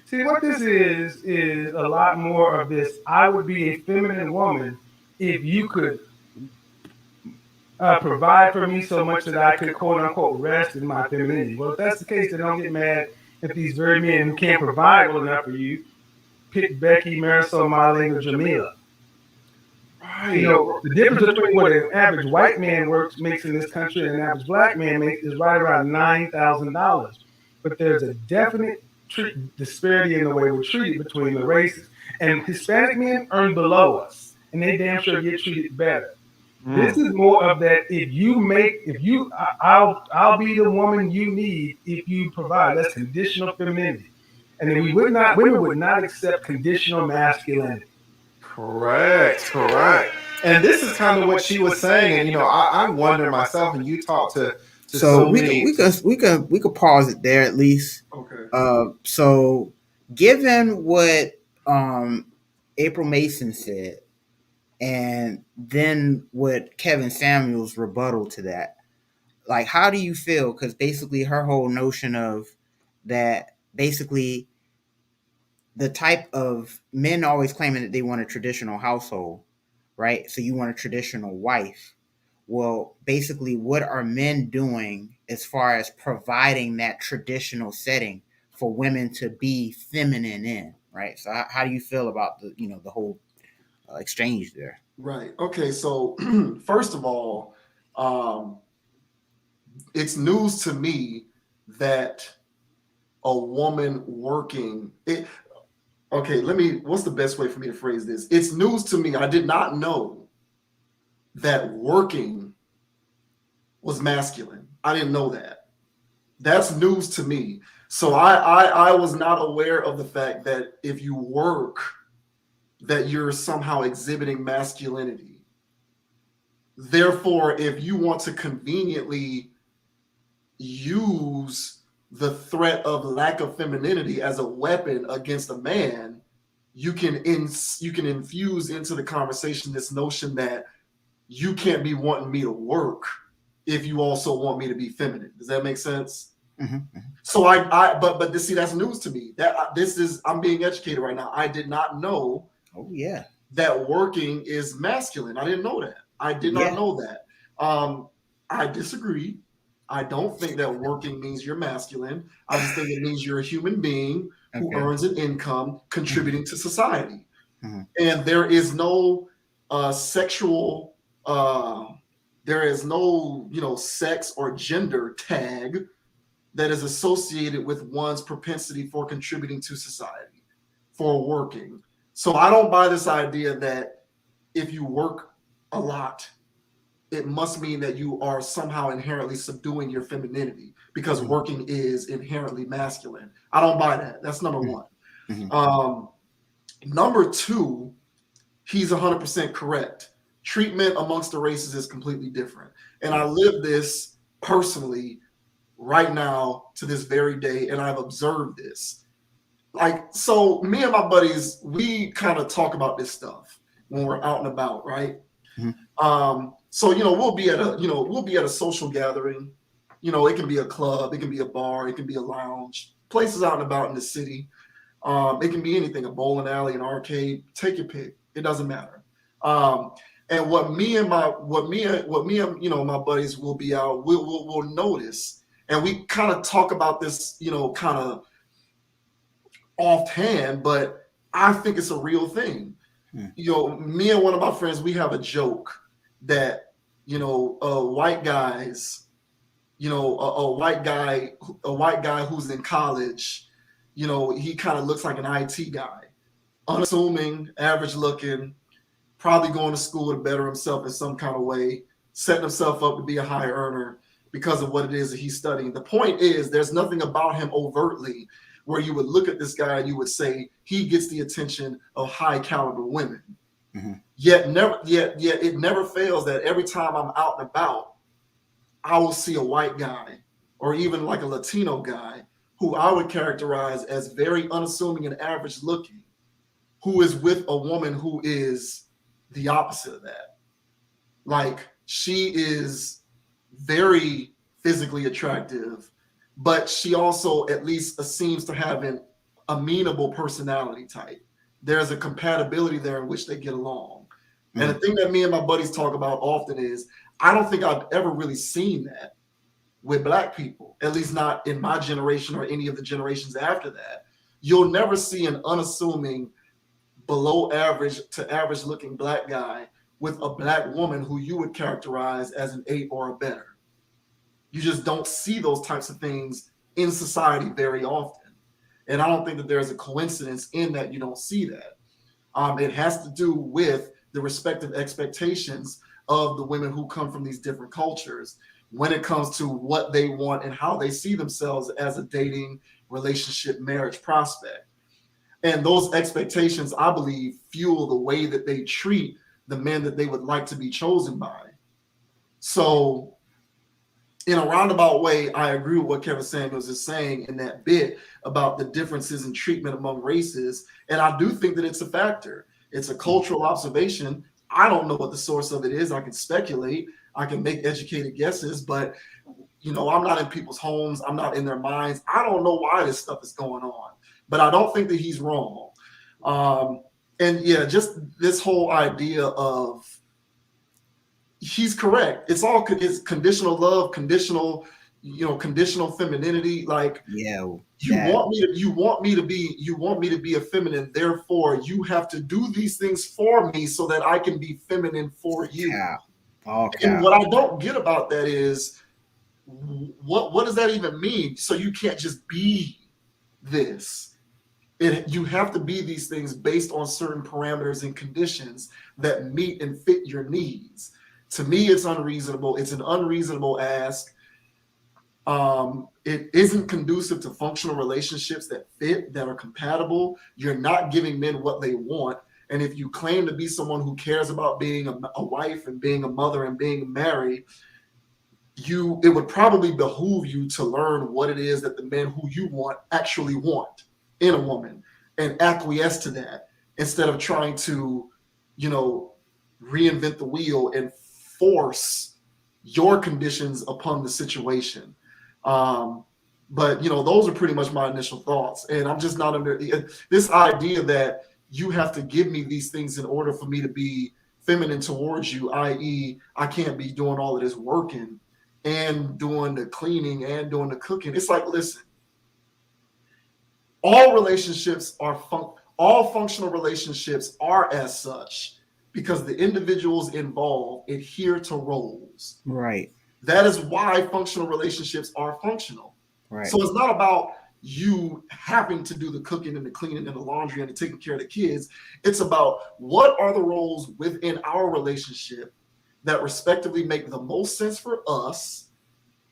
See, what this is a lot more of this. I would be a feminine woman if you could provide for me so much that I could quote unquote rest in my femininity. Well, if that's the case, then don't get mad if these very men who can't provide well enough for you pick Becky, Marisol, Marlene, or Jamila. Right. You know, the difference between what an average white man makes in this country and an average black man makes is right around $9,000. But there's a definite disparity in the way we're treated between the races. And Hispanic men earn below us, and they damn sure get treated better. This is more of that. I'll be the woman you need if you provide. That's conditional femininity, and then women would not accept conditional masculinity. Correct. And this is kind of what she was saying, and I wonder myself, and you talk to So many. we could pause it there at least. Okay. So given what April Mason said, and then what Kevin Samuels rebuttal to that, like, how do you feel? Because basically her whole notion of that, basically the type of men always claiming that they want a traditional household, right? So you want a traditional wife. Well, basically, what are men doing as far as providing that traditional setting for women to be feminine in, right? So how do you feel about the whole exchange there? Right. Okay. So first of all, it's news to me that a woman working. Okay. What's the best way for me to phrase this? It's news to me. I did not know that working was masculine. I didn't know that. That's news to me. So I was not aware of the fact that if you work, that you're somehow exhibiting masculinity. Therefore, if you want to conveniently use the threat of lack of femininity as a weapon against a man, you can infuse into the conversation this notion that you can't be wanting me to work if you also want me to be feminine. Does that make sense? Mm-hmm. So but this, see, that's news to me. I'm being educated right now. I did not know. Oh yeah. That working is masculine. I didn't know that. I did not know that. I disagree. I don't think that working means you're masculine. I just think it means you're a human being who earns an income contributing to society. Mm-hmm. And there is no sexual, there is no, sex or gender tag that is associated with one's propensity for contributing to society, for working. So I don't buy this idea that if you work a lot, it must mean that you are somehow inherently subduing your femininity because working is inherently masculine. I don't buy that. That's number one. Mm-hmm. Number two, he's 100% correct. Treatment amongst the races is completely different. And I live this personally right now to this very day, and I've observed this. So me and my buddies, we kind of talk about this stuff when we're out and about, right? Mm-hmm. So, we'll be at a social gathering. It can be a club, it can be a bar, it can be a lounge, places out and about in the city. It can be anything, a bowling alley, an arcade, take your pick. It doesn't matter. And what me and my buddies will be out, we'll notice. And we kind of talk about this, kind of offhand, but I think it's a real thing. Me and one of my friends, we have a joke that, white guys, a white guy who's in college, he kind of looks like an IT guy, unassuming, average looking, probably going to school to better himself in some kind of way, setting himself up to be a high earner because of what it is that he's studying. The point is, there's nothing about him overtly where you would look at this guy and you would say he gets the attention of high caliber women. Yet it never fails that every time I'm out and about, I will see a white guy or even like a Latino guy who I would characterize as very unassuming and average looking, who is with a woman who is the opposite of that. Like, she is very physically attractive, but she also at least seems to have an amenable personality type. There's a compatibility there in which they get along. And the thing that me and my buddies talk about often is, I don't think I've ever really seen that with Black people, at least not in my generation or any of the generations after that. You'll never see an unassuming, below average to average looking Black guy with a Black woman who you would characterize as an 8 or a better. You just don't see those types of things in society very often. And I don't think that there's a coincidence in that you don't see that. It has to do with the respective expectations of the women who come from these different cultures when it comes to what they want and how they see themselves as a dating, relationship, marriage prospect. And those expectations, I believe, fuel the way that they treat the men that they would like to be chosen by. So, in a roundabout way, I agree with what Kevin Samuels is saying in that bit about the differences in treatment among races. And I do think that it's a factor. It's a cultural observation. I don't know what the source of it is. I can speculate. I can make educated guesses, but I'm not in people's homes. I'm not in their minds. I don't know why this stuff is going on, but I don't think that he's wrong. And yeah, just this whole idea of, he's correct. It's conditional love, conditional femininity. Like, you want me to be a feminine. Therefore, you have to do these things for me so that I can be feminine for you. And what I don't get about that is, what does that even mean? So you can't just be this. You have to be these things based on certain parameters and conditions that meet and fit your needs. To me, it's unreasonable. It's an unreasonable ask. It isn't conducive to functional relationships that fit, that are compatible. You're not giving men what they want. And if you claim to be someone who cares about being a wife and being a mother and being married, it would probably behoove you to learn what it is that the men who you want actually want in a woman and acquiesce to that, instead of trying to, reinvent the wheel and force your conditions upon the situation. But those are pretty much my initial thoughts. And I'm just not under this idea that you have to give me these things in order for me to be feminine towards you, i.e., I can't be doing all of this working and doing the cleaning and doing the cooking. It's like, listen, all relationships are all functional relationships are as such because the individuals involved adhere to roles. Right. That is why functional relationships are functional. Right. So it's not about you having to do the cooking and the cleaning and the laundry and the taking care of the kids. It's about what are the roles within our relationship that respectively make the most sense for us.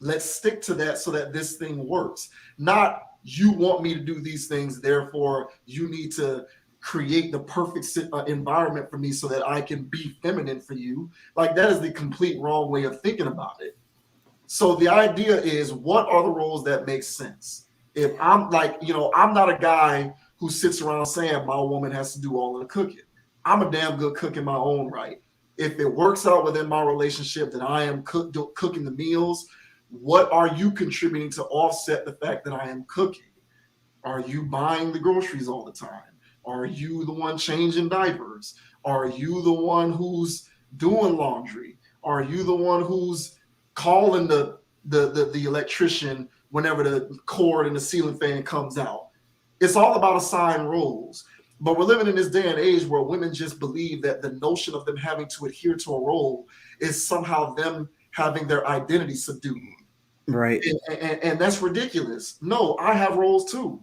Let's stick to that so that this thing works. Not, you want me to do these things, therefore you need to create the perfect environment for me so that I can be feminine for you. Like, that is the complete wrong way of thinking about it. So the idea is, what are the roles that make sense? If I'm like, I'm not a guy who sits around saying my woman has to do all of the cooking. I'm a damn good cook in my own right. If it works out within my relationship that I am cooking the meals, what are you contributing to offset the fact that I am cooking? Are you buying the groceries all the time? Are you the one changing diapers? Are you the one who's doing laundry? Are you the one who's calling the electrician whenever the cord and the ceiling fan comes out? It's all about assigned roles. But we're living in this day and age where women just believe that the notion of them having to adhere to a role is somehow them having their identity subdued. Right. And that's ridiculous. No, I have roles too.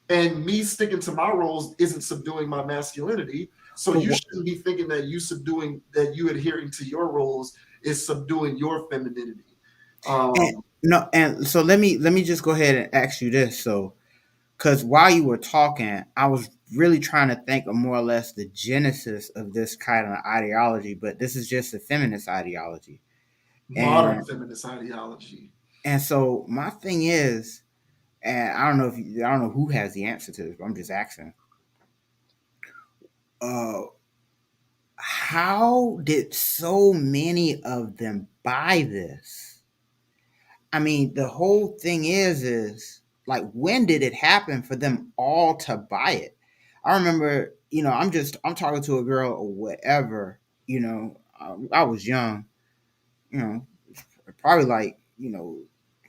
And me sticking to my roles isn't subduing my masculinity. So you shouldn't be thinking that you adhering to your roles is subduing your femininity. And so let me just go ahead and ask you this. So, because while you were talking, I was really trying to think of more or less the genesis of this kind of ideology, but this is just a feminist ideology. Modern And feminist ideology. so my thing is, and I don't know who has the answer to this, but I'm just asking. Uh, how did so many of them buy this? I mean, the whole thing is like, when did it happen for them all to buy it? I remember, I'm talking to a girl or whatever, I was young, you know, probably like,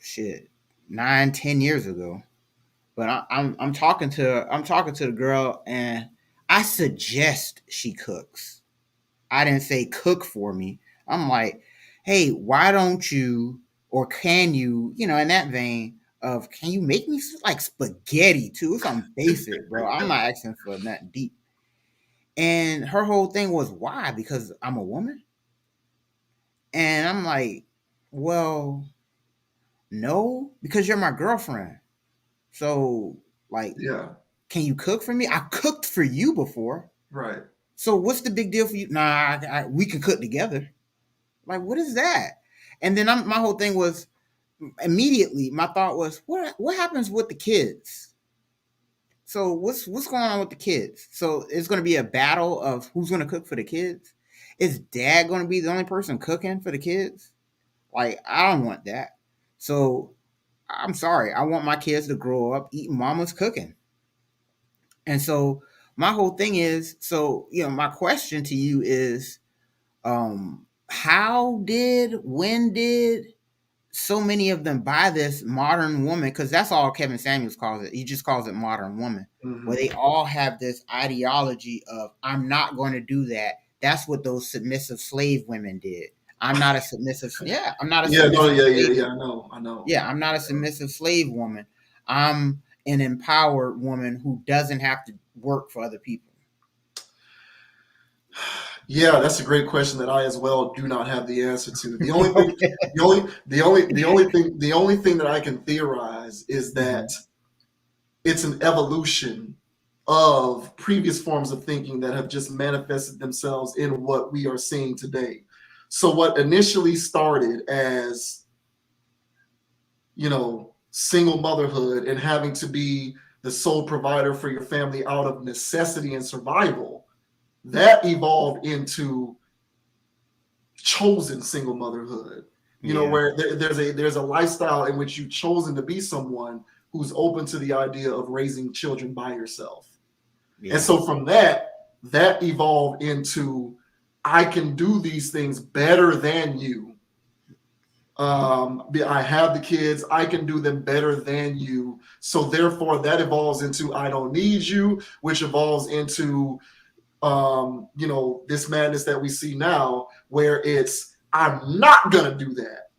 shit, 9, 10 years ago. But I'm talking to the girl, and I suggest she cooks. I didn't say cook for me. I'm like, hey, why don't you, or can you, in that vein of, can you make me like spaghetti too? Something basic, bro. I'm not asking for nothing deep. And her whole thing was, why? Because I'm a woman? And I'm like, well, no, because you're my girlfriend. So, like, Yeah, can you cook for me? I cooked for you before. right. So what's the big deal for you? Nah, we can cook together. Like, what is that? And then my whole thing was, immediately my thought was, what happens with the kids? So what's going on with the kids? So it's going to be a battle of who's going to cook for the kids. Is dad going to be the only person cooking for the kids? Like, I don't want that. So I'm sorry. I want my kids to grow up eating mama's cooking. And so my whole thing is, so my question to you is, when did so many of them buy this modern woman? Because that's all Kevin Samuels calls it. He just calls it modern woman, where they all have this ideology of, I'm not going to do that. That's what those submissive slave women did. I'm not a submissive. Yeah, I'm not a Yeah, no, submissive slave. yeah. I know. Yeah, I'm not a submissive slave woman. I'm an empowered woman who doesn't have to work for other people. Yeah, that's a great question that I as well do not have the answer to. The only thing, the only thing that I can theorize is that it's an evolution of previous forms of thinking that have just manifested themselves in what we are seeing today. So what initially started as, single motherhood and having to be the sole provider for your family out of necessity and survival, that evolved into chosen single motherhood. Where there's a lifestyle in which you've chosen to be someone who's open to the idea of raising children by yourself. Yeah. And so from that evolved into, I can do these things better than you. I have the kids, I can do them better than you. So therefore that evolves into, I don't need you, which evolves into this madness that we see now, where it's, I'm not gonna do that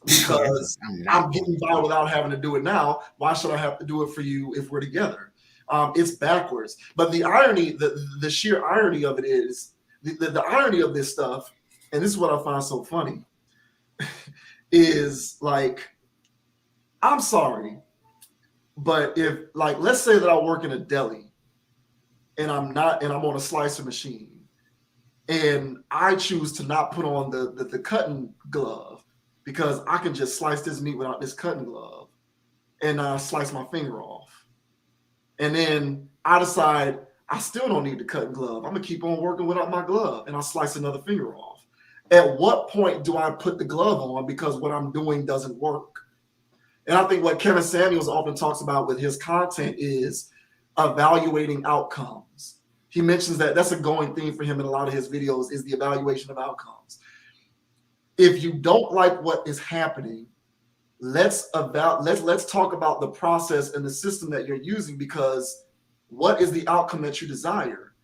because I'm getting by without having to do it now. Why should I have to do it for you if we're together? It's backwards. But the irony, the sheer irony of it is, the irony of this stuff, and this is what I find so funny, is like, I'm sorry, but if, like, let's say that I work in a deli and I'm on a slicer machine, and I choose to not put on the cutting glove because I can just slice this meat without this cutting glove, and I slice my finger off. And then I decide I still don't need the cutting glove. I'm gonna keep on working without my glove, and I'll slice another finger off. At what point do I put the glove on because what I'm doing doesn't work? And I think what Kevin Samuels often talks about with his content is evaluating outcomes. He mentions that that's a going theme for him in a lot of his videos is the evaluation of outcomes. If you don't like what is happening, let's talk about the process and the system that you're using, because what is the outcome that you desire?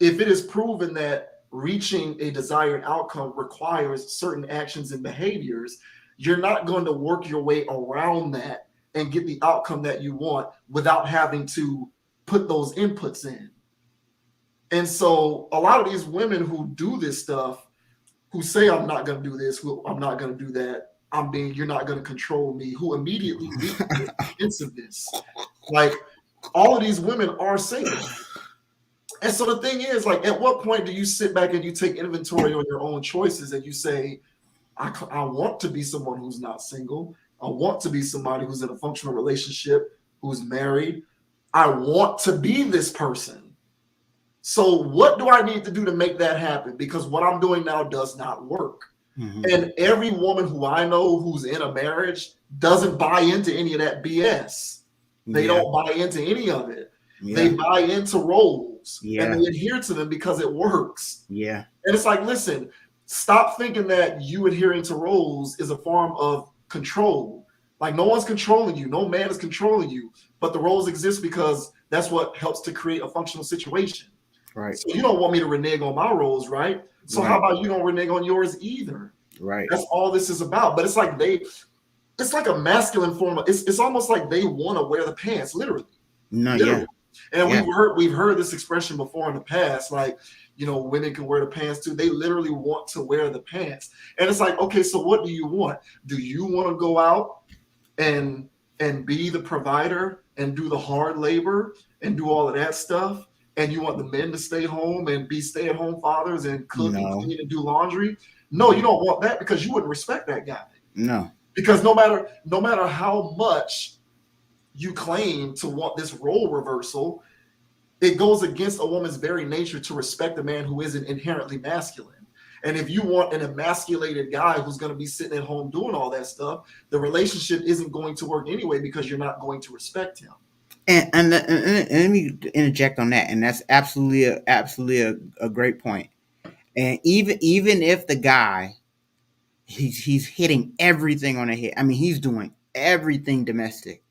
If it is proven that reaching a desired outcome requires certain actions and behaviors, you're not going to work your way around that and get the outcome that you want without having to put those inputs in. And so a lot of these women who do this stuff, who say, I'm not going to do this, I'm not going to do that, you're not going to control me, who immediately lead to defensiveness. Like, all of these women are single. And so the thing is, like, at what point do you sit back and you take inventory on your own choices and you say, I want to be someone who's not single. I want to be somebody who's in a functional relationship, who's married. I want to be this person. So what do I need to do to make that happen? Because what I'm doing now does not work. Mm-hmm. And every woman who I know who's in a marriage doesn't buy into any of that BS. They don't buy into any of it. They buy into roles and they adhere to them because it works. And it's like, listen, stop thinking that you adhering to roles is a form of control. Like, no one's controlling you. No man is controlling you. But the roles exist because that's what helps to create a functional situation. Right. So you don't want me to renege on my roles, right? So how about you don't renege on yours either? Right. That's all this is about. But it's like it's like a masculine form of, it's almost like they want to wear the pants, literally. Literally. And we've heard this expression before in the past, like, women can wear the pants too. They literally want to wear the pants. And it's like, okay, so what do you want? Do you want to go out and be the provider and do the hard labor and do all of that stuff? And you want the men to stay home and be stay-at-home fathers and cook and clean and do laundry? No, you don't want that, because you wouldn't respect that guy. No. Because no matter how much you claim to want this role reversal, it goes against a woman's very nature to respect a man who isn't inherently masculine. And if you want an emasculated guy who's going to be sitting at home doing all that stuff, the relationship isn't going to work anyway, because you're not going to respect him. And let me interject on that, and that's absolutely a great point. And even if the guy, he's hitting everything on the head. I mean, he's doing everything domestic.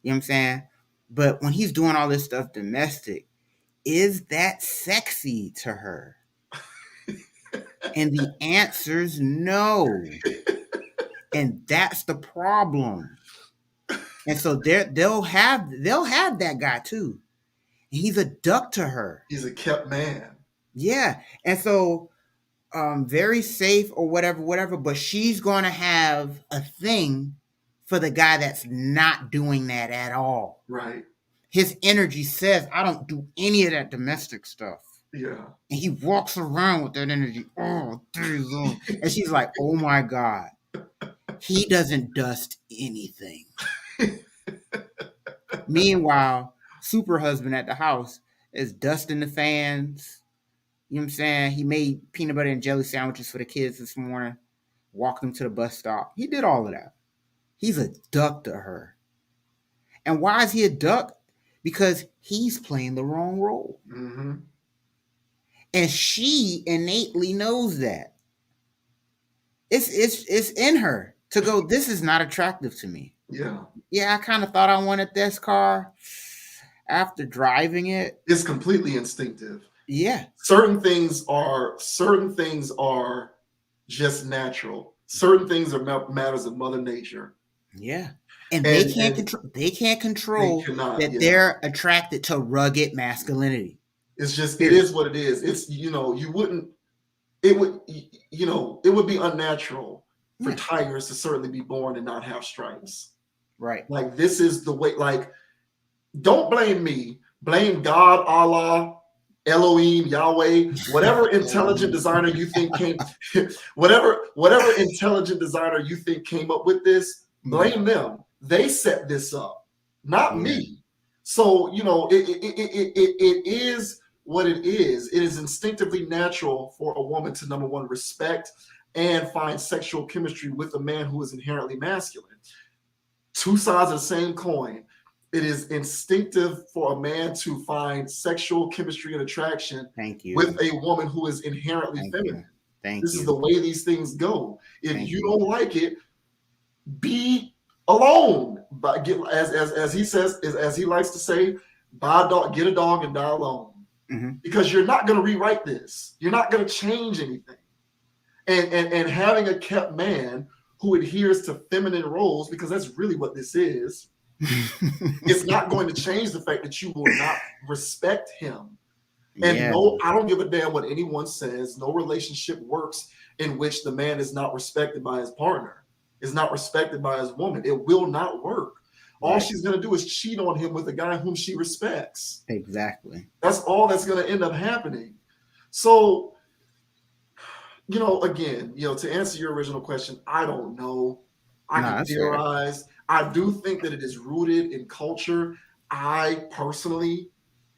You know what I'm saying? But when he's doing all this stuff domestic, is that sexy to her? And the answer's no. And that's the problem. And so they'll have that guy too. And he's a duck to her. He's a kept man. Yeah. And so very safe or whatever, but she's gonna have a thing for the guy that's not doing that at all. Right. His energy says, I don't do any of that domestic stuff. Yeah. And he walks around with that energy. Oh, and she's like, oh my God. He doesn't dust anything. Meanwhile, super husband at the house is dusting the fans. You know what I'm saying? He made peanut butter and jelly sandwiches for the kids this morning, walked them to the bus stop. He did all of that. He's a duck to her. And why is he a duck? Because he's playing the wrong role. Mm-hmm. And she innately knows that. It's in her to go, this is not attractive to me. Yeah. Yeah, I kind of thought I wanted this car. After driving it, it's completely instinctive. Yeah. Certain things are just natural. Certain things are matters of Mother Nature. Yeah. And they can't control that they're attracted to rugged masculinity. It's just, it is what it is. It's, it would be unnatural for tigers to certainly be born and not have stripes. Right. Like, this is the way, like, don't blame me. Blame God, Allah, Elohim, Yahweh, whatever intelligent designer you think whatever intelligent designer you think came up with this, blame them. They set this up, not me. So, it is what it is. It is instinctively natural for a woman to, number one, respect and find sexual chemistry with a man who is inherently masculine. Two sides of the same coin. It is instinctive for a man to find sexual chemistry and attraction Thank you. with a woman who is inherently Thank feminine. you. Thank This you. is the way these things go. If Thank you you. don't like it, be alone. But get, as he says, as he likes to say, buy a dog, get a dog, and die alone. Mm-hmm. Because you're not going to rewrite this. You're not going to change anything. And having a kept man who adheres to feminine roles, because that's really what this is, it's not going to change the fact that you will not respect him. And Yeah. no, I don't give a damn what anyone says. No relationship works in which the man is not respected by his partner, is not respected by his woman. It will not work. All Right. she's going to do is cheat on him with a guy whom she respects. Exactly. That's all that's going to end up happening. So, again, to answer your original question, I don't know. I No, can that's fair. theorize. I do think that it is rooted in culture. I personally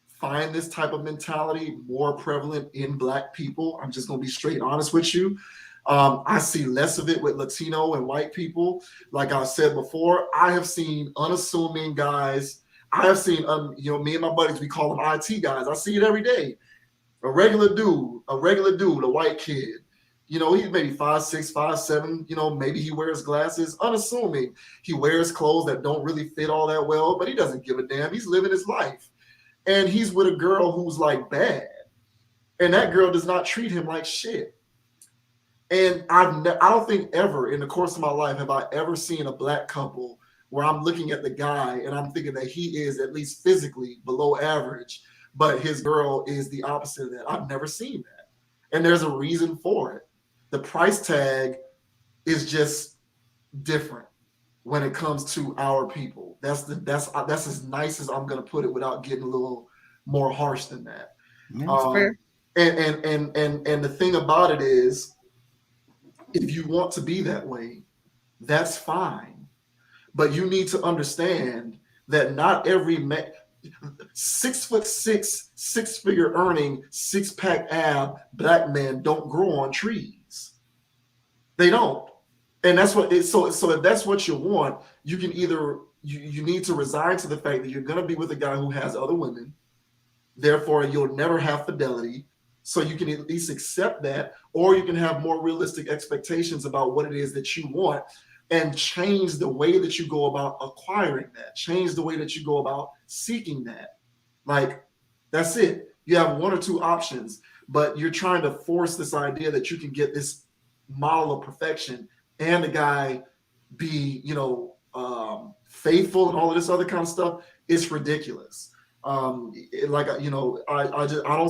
find this type of mentality more prevalent in Black people. I'm just going to be straight honest with you. I see less of it with Latino and white people. Like I said before, I have seen unassuming guys. I have seen, me and my buddies, we call them IT guys. I see it every day. A regular dude, a white kid. He's maybe 5'6", 5'7". Maybe he wears glasses. Unassuming. He wears clothes that don't really fit all that well, but he doesn't give a damn. He's living his life. And he's with a girl who's like bad. And that girl does not treat him like shit. And I don't think ever in the course of my life have I ever seen a Black couple where I'm looking at the guy and I'm thinking that he is at least physically below average, but his girl is the opposite of that. I've never seen that. And there's a reason for it. The price tag is just different when it comes to our people. That's as nice as I'm gonna put it without getting a little more harsh than that. That's fair. And the thing about it is, if you want to be that way, that's fine. But you need to understand that not every man, 6'6", 6-figure earning, 6-pack ab Black men don't grow on trees. They don't. And that's what it, so if that's what you want, you can either you need to resign to the fact that you're going to be with a guy who has other women. Therefore, you'll never have fidelity. So you can at least accept that, or you can have more realistic expectations about what it is that you want and change the way that you go about acquiring that, change the way that you go about seeking that. Like, that's it. You have one or two options, but you're trying to force this idea that you can get this model of perfection and the guy be, faithful and all of this other kind of stuff. It's ridiculous. I don't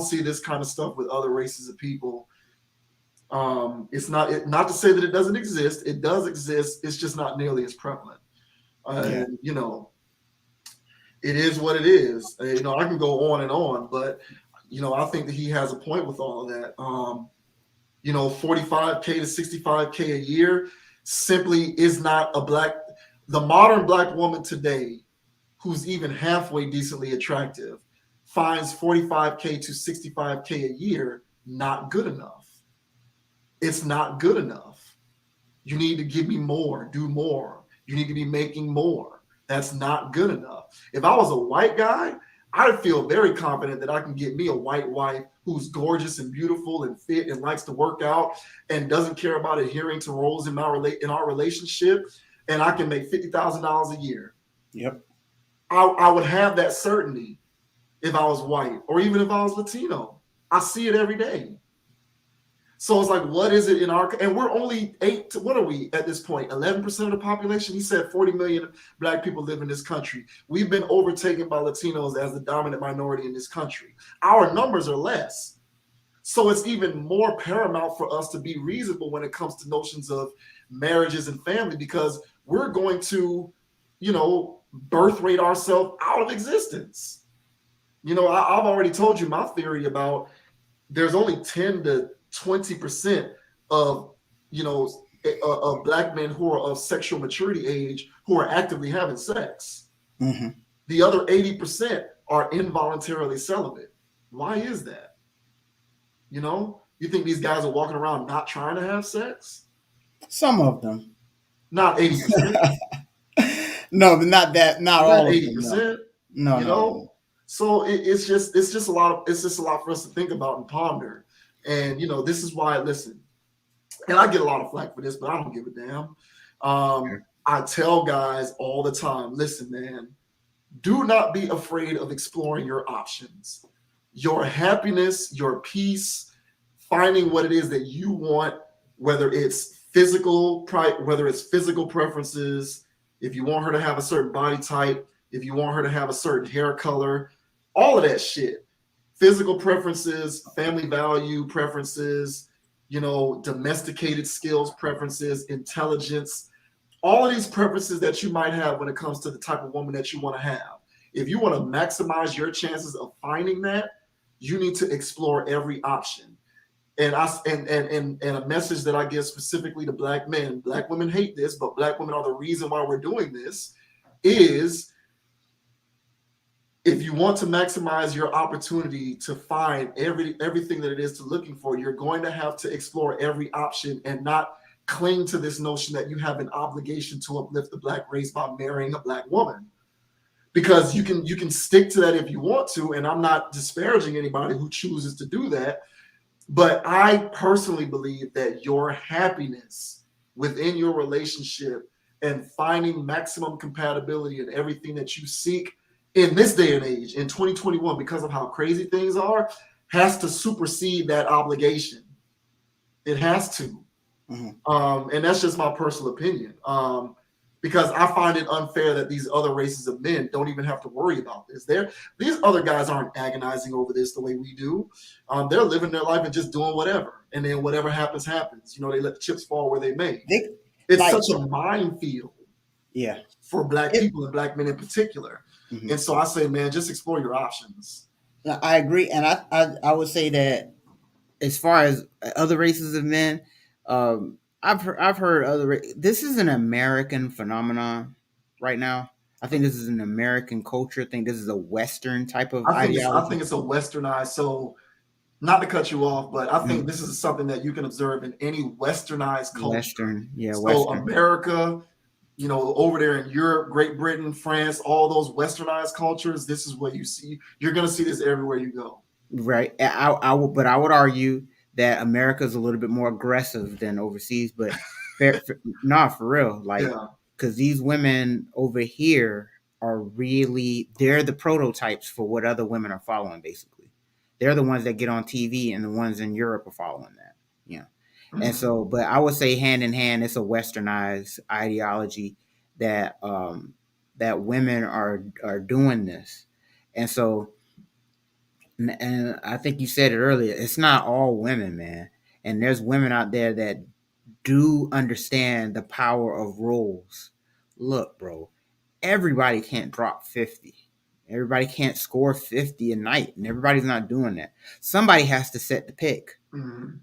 see this kind of stuff with other races of people. It's not to say that it doesn't exist. It does exist. It's just not nearly as prevalent. And it is what it is. I can go on and on, but I think that he has a point with all of that. 45K to 65K a year simply is not the modern Black woman today who's even halfway decently attractive finds 45K to 65K a year not good enough. It's not good enough. You need to give me more, do more. You need to be making more. That's not good enough. If I was a white guy, I'd feel very confident that I can get me a white wife who's gorgeous and beautiful and fit and likes to work out and doesn't care about adhering to roles in our relationship, and I can make $50,000 a year. Yep. I would have that certainty if I was white or even if I was Latino. I see it every day. So it's like, what is it in and we're only what are we at this point? 11% of the population? He said 40 million Black people live in this country. We've been overtaken by Latinos as the dominant minority in this country. Our numbers are less. So it's even more paramount for us to be reasonable when it comes to notions of marriages and family, because we're going to, birth rate ourselves out of existence. I've already told you my theory about there's only 10 to 20% of Black men who are of sexual maturity age who are actively having sex. Mm-hmm. The other 80% are involuntarily celibate. Why is that? You know, you think these guys are walking around not trying to have sex? Some of them. Not 80%. No, but not that. Not Not all of them. 80%. No, You no, know, no. so it's just a lot for us to think about and ponder. And you know, this is why, listen, and I get a lot of flack for this, but I don't give a damn. I tell guys all the time, listen, man, do not be afraid of exploring your options. Your happiness, your peace, finding what it is that you want, whether it's physical preferences, if you want her to have a certain body type, if you want her to have a certain hair color, all of that shit. Physical preferences, family value preferences, you know, domesticated skills preferences, intelligence, all of these preferences that you might have when it comes to the type of woman that you want to have. If you want to maximize your chances of finding that, you need to explore every option. And a message that I give specifically to Black men, Black women hate this, but Black women are the reason why we're doing this, is if you want to maximize your opportunity to find everything that it is to looking for, you're going to have to explore every option and not cling to this notion that you have an obligation to uplift the Black race by marrying a Black woman. Because you can stick to that if you want to, and I'm not disparaging anybody who chooses to do that. But I personally believe that your happiness within your relationship and finding maximum compatibility in everything that you seek in this day and age, in 2021, because of how crazy things are, has to supersede that obligation. It has to. Mm-hmm. And that's just my personal opinion. Because I find it unfair that these other races of men don't even have to worry about this. These other guys aren't agonizing over this the way we do. They're living their life and just doing whatever. And then whatever happens, happens. You know, they let the chips fall where they may. It's like, such a minefield for Black people and Black men in particular. Mm-hmm. And so I say, man, just explore your options. I agree. And I would say that as far as other races of men, I've heard other. This is an American phenomenon right now. I think this is an American culture. I think this is a Western type of ideology. I think it's a Westernized. So, not to cut you off, but I think this is something that you can observe in any Westernized culture. Western. So America, you know, over there in Europe, Great Britain, France, all those Westernized cultures. This is what you see. You're going to see this everywhere you go. Right. But I would argue that America is a little bit more aggressive than overseas, but for real, like, because these women over here are they're the prototypes for what other women are following. Basically, they're the ones that get on TV, and the ones in Europe are following that. Mm-hmm. And so, but I would say hand in hand, it's a Westernized ideology that that women are doing this, and so. And I think you said it earlier, it's not all women, man. And there's women out there that do understand the power of roles. Look, bro, everybody can't drop 50. Everybody can't score 50 a night, and everybody's not doing that. Somebody has to set the pick. Mm-hmm.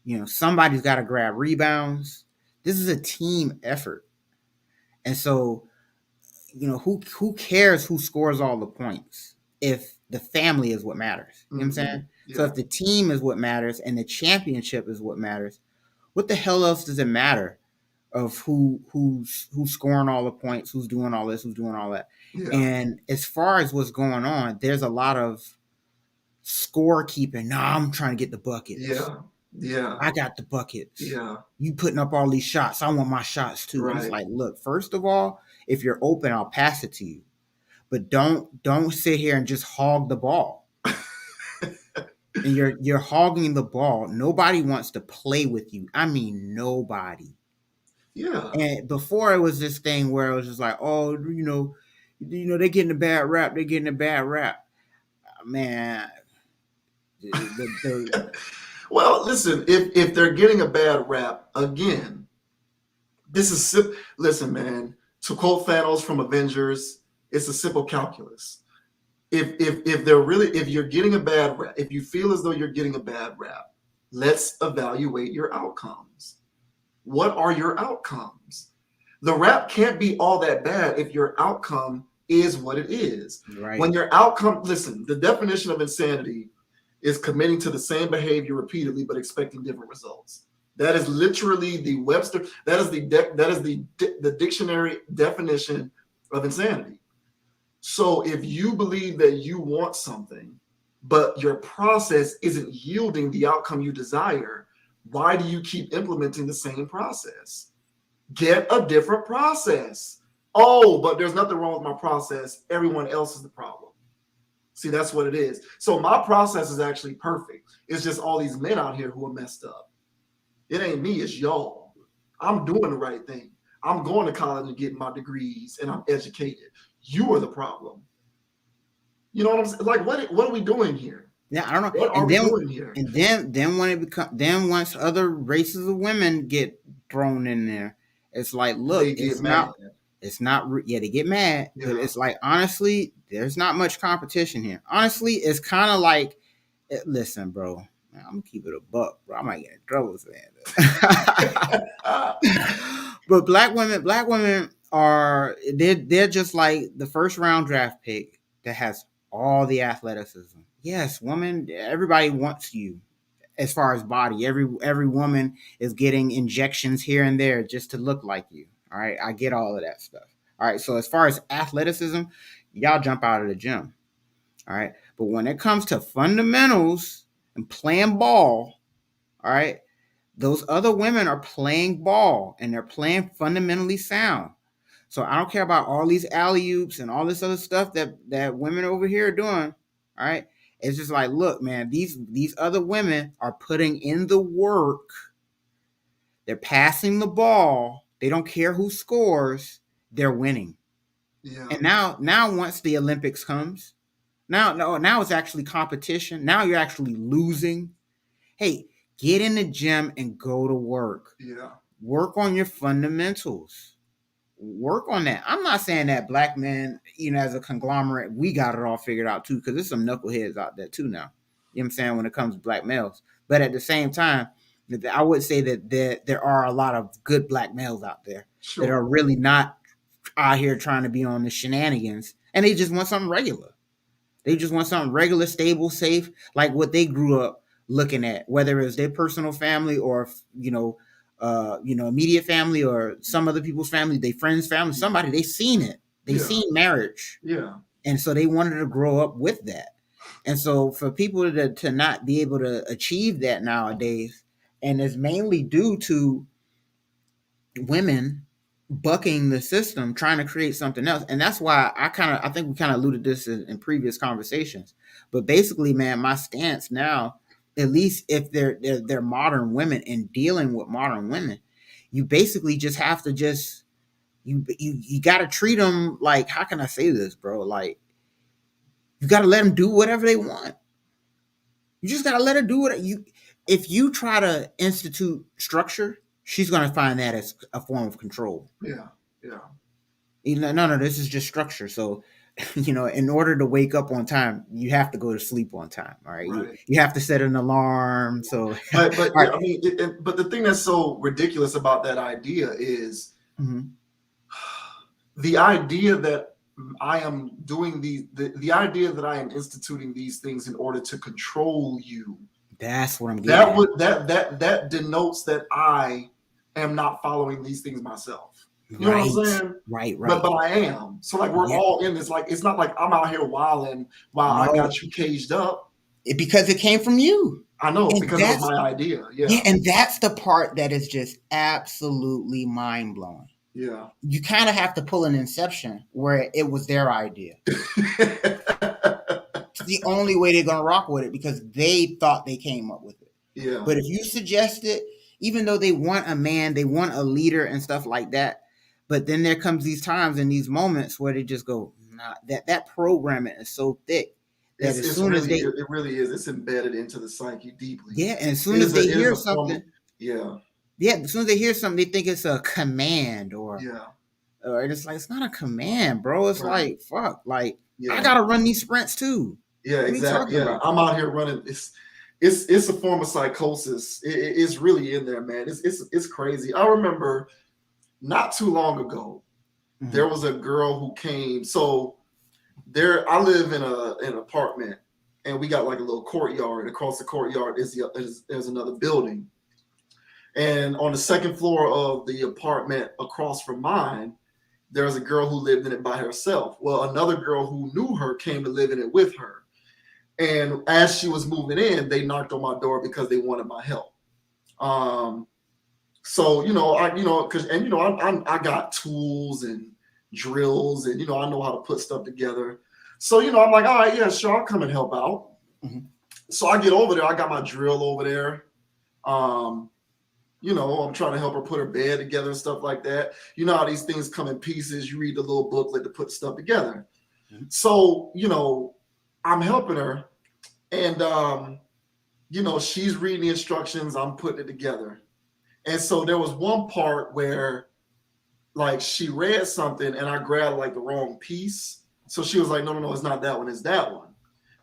You know, somebody's got to grab rebounds. This is a team effort. And so, you know, who cares who scores all the points if the family is what matters? You know what I'm saying? Yeah. So if the team is what matters and the championship is what matters, what the hell else does it matter of who's scoring all the points, who's doing all this, who's doing all that? Yeah. And as far as what's going on, there's a lot of scorekeeping. No, I'm trying to get the buckets. Yeah. I got the buckets. Yeah. You putting up all these shots. I want my shots too. Right. It's like, look, first of all, if you're open, I'll pass it to you. But don't sit here and just hog the ball. And you're hogging the ball. Nobody wants to play with you. I mean, nobody. Yeah. And before it was this thing where it was just like, oh, you know, they're getting a bad rap. They're getting a bad rap. Man. Well, listen, if they're getting a bad rap, again, this is listen, man. To quote Thanos from Avengers, it's a simple calculus. If you're getting a bad rap, if you feel as though you're getting a bad rap, let's evaluate your outcomes. What are your outcomes? The rap can't be all that bad if your outcome is what it is. Right. When your outcome, listen, the definition of insanity is committing to the same behavior repeatedly but expecting different results. That is literally the Webster. That is the dictionary definition of insanity. So if you believe that you want something, but your process isn't yielding the outcome you desire, why do you keep implementing the same process? Get a different process. Oh, but there's nothing wrong with my process. Everyone else is the problem. See, that's what it is. So my process is actually perfect. It's just all these men out here who are messed up. It ain't me, it's y'all. I'm doing the right thing. I'm going to college and getting my degrees and I'm educated. You are the problem. You know what I'm saying? Like, what are we doing here? Yeah, I don't know. What are we doing here? And then when it becomes, then once other races of women get thrown in there, it's like, look, They get mad. Yeah, they get mad, but Yeah. it's like, honestly, there's not much competition here. Honestly, it's kind of like, listen, bro, man, I'm gonna keep it a buck, bro. I might get in trouble saying that. But black women are they're just like the first round draft pick that has all the athleticism. Yes, woman, everybody wants you as far as body. Every woman is getting injections here and there just to look like you. All right, I get all of that stuff. All right, so as far as athleticism, y'all jump out of the gym. All right, but when it comes to fundamentals and playing ball, all right, those other women are playing ball and they're playing fundamentally sound. So I don't care about all these alley oops and all this other stuff that women over here are doing. All right. It's just like, look, man, these other women are putting in the work. They're passing the ball. They don't care who scores. They're winning. Yeah. And now once the Olympics comes, now it's actually competition. Now you're actually losing. Hey, get in the gym and go to work. Yeah. Work on your fundamentals. Work on that. I'm not saying that black men, as a conglomerate, we got it all figured out too, because there's some knuckleheads out there too now. You know what I'm saying, when it comes to black males. But at the same time, I would say that there are a lot of good black males out there that are really not out here trying to be on the shenanigans, and they just want something regular. They just want something regular, stable, safe, like what they grew up looking at, whether it's their personal family or immediate family or some other people's family, their friends' family, somebody, they seen it. They seen marriage. Yeah. And so they wanted to grow up with that. And so for people to not be able to achieve that nowadays, and it's mainly due to women bucking the system, trying to create something else. And that's why I think we kind of alluded this in previous conversations. But basically, man, my stance now, at least if they're modern women and dealing with modern women, you basically just have to you got to treat them like, how can I say this, bro? Like, you got to let them do whatever they want. You just got to let her do it. If you try to institute structure, she's going to find that as a form of control. Yeah. Yeah. No, this is just structure. So, in order to wake up on time, you have to go to sleep on time. All right. You have to set an alarm. So, but right. I mean, but the thing that's so ridiculous about that idea is the idea that I am doing the idea that I am instituting these things in order to control you. That's what I'm getting. That denotes that I am not following these things myself. You know what I'm saying? Right. But I am. So like we're all in this. Like it's not like I'm out here wilding while I got you caged up. Because it came from you. I know, because it was my idea. Yeah. And that's the part that is just absolutely mind blowing. Yeah. You kind of have to pull an Inception where it was their idea. It's the only way they're going to rock with it, because they thought they came up with it. Yeah. But if you suggest it, even though they want a man, they want a leader and stuff like that, but then there comes these times and these moments where they just go, nah, that programming is so thick that it really is. It's embedded into the psyche deeply. Yeah, and as soon as they hear something, as soon as they hear something, they think it's a command or it's like, it's not a command, bro. It's like, fuck, like I gotta run these sprints too. Yeah, exactly. Yeah, I'm out here running. It's a form of psychosis. It's really in there, man. It's crazy. I remember not too long ago, there was a girl who came. So I live in an apartment, and we got like a little courtyard. Across the courtyard is another building. And on the second floor of the apartment across from mine, there's a girl who lived in it by herself. Well, another girl who knew her came to live in it with her. And as she was moving in, they knocked on my door because they wanted my help. So I got tools and drills, and I know how to put stuff together. So I'm like, all right, yeah, sure, I'll come and help out. Mm-hmm. So I get over there. I got my drill over there. I'm trying to help her put her bed together and stuff like that. You know how these things come in pieces. You read the little booklet to put stuff together. Mm-hmm. So I'm helping her, and she's reading the instructions. I'm putting it together. And so there was one part where like she read something and I grabbed like the wrong piece. So she was like, no, it's not that one, it's that one.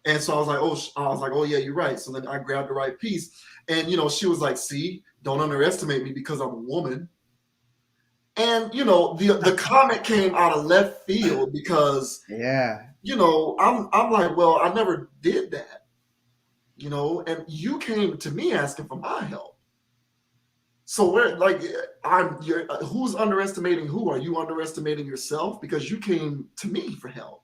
And so I was like, oh yeah, you're right. So then I grabbed the right piece. And she was like, see, don't underestimate me because I'm a woman. And the comment came out of left field because I'm like, well, I never did that. And you came to me asking for my help. So who's underestimating who? Are you underestimating yourself? Because you came to me for help.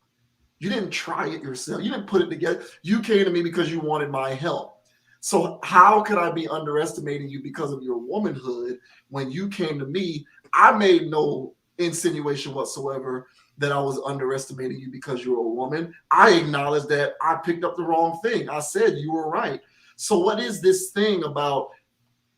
You didn't try it yourself. You didn't put it together. You came to me because you wanted my help. So how could I be underestimating you because of your womanhood when you came to me? I made no insinuation whatsoever that I was underestimating you because you're a woman. I acknowledged that I picked up the wrong thing. I said you were right. So what is this thing about?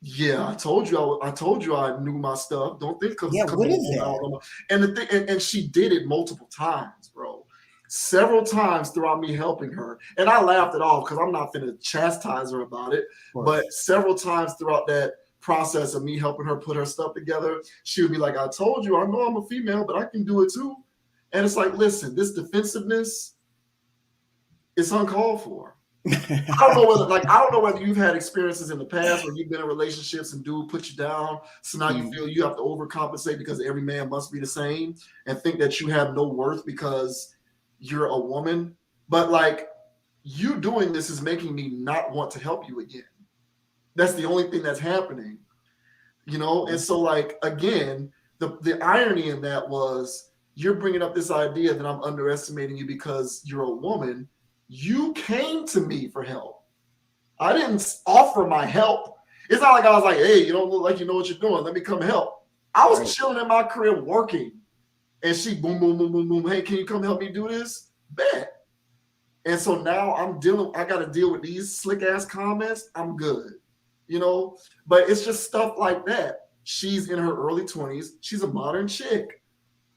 Yeah, I told you I knew my stuff. Don't think because what is that? And the thing, and she did it multiple times, bro. Several times throughout me helping her, and I laughed it off because I'm not finna chastise her about it. But several times throughout that process of me helping her put her stuff together, she would be like, "I told you, I know I'm a female, but I can do it too." And it's like, listen, this defensiveness, it's uncalled for. I don't know whether you've had experiences in the past where you've been in relationships and dude put you down. So now you feel you have to overcompensate because every man must be the same and think that you have no worth because you're a woman. But like you doing this is making me not want to help you again. That's the only thing that's happening, And so like, again, the irony in that was you're bringing up this idea that I'm underestimating you because you're a woman. You came to me for help. I didn't offer my help. It's not like I was like, hey, you don't look like you know what you're doing. Let me come help. I was chilling in my crib working. And she boom, boom, boom, boom, boom. Hey, can you come help me do this? Bet. And so now I got to deal with these slick ass comments. I'm good. But it's just stuff like that. She's in her early 20s. She's a modern chick.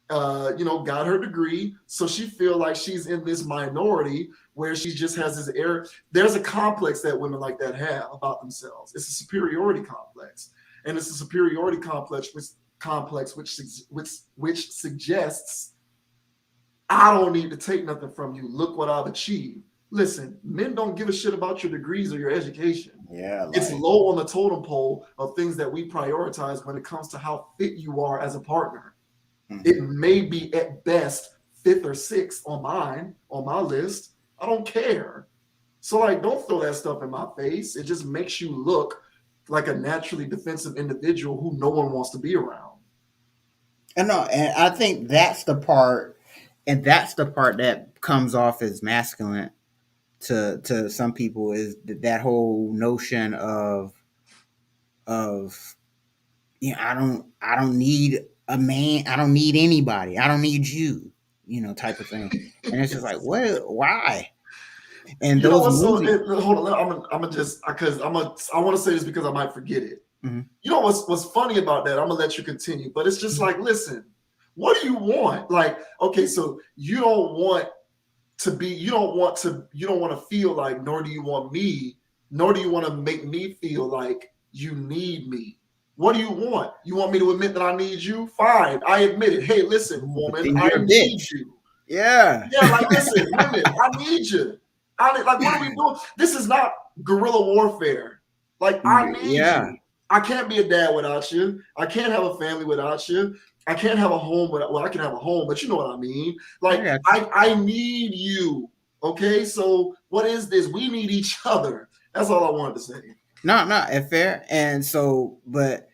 Got her degree. So she feel like she's in this minority where she just has this air. There's a complex that women like that have about themselves. It's a superiority complex. And it's a superiority complex which suggests I don't need to take nothing from you. Look what I've achieved. Listen, men don't give a shit about your degrees or your education. Yeah, it's low on the totem pole of things that we prioritize when it comes to how fit you are as a partner. Mm-hmm. It may be at best 5th or 6th on my list. I don't care. So like, don't throw that stuff in my face. It just makes you look like a naturally defensive individual who no one wants to be around. And I think that's the part that comes off as masculine to some people, is that whole notion of I don't need a man, I don't need anybody, I don't need you, type of thing. And it's just like, what? Why? And those movies. Hold on, I'm gonna just because I want to say this because I might forget it. Mm-hmm. You know what's funny about that? I'm gonna let you continue, but it's just like, listen, what do you want? Like, okay, so you don't want to feel like, nor do you want to make me feel like you need me. What do you want? You want me to admit that I need you? Fine, I admit it. Hey, listen, woman, I need you. Yeah. Yeah, like, listen, women, I need you. What are we doing? This is not guerrilla warfare. Like, I need you. I can't be a dad without you. I can't have a family without you. I can't have a home, but well, I can have a home, but you know what I mean. Like I got you. I need you. Okay, so what is this? We need each other. That's all I wanted to say. No, fair. And so, but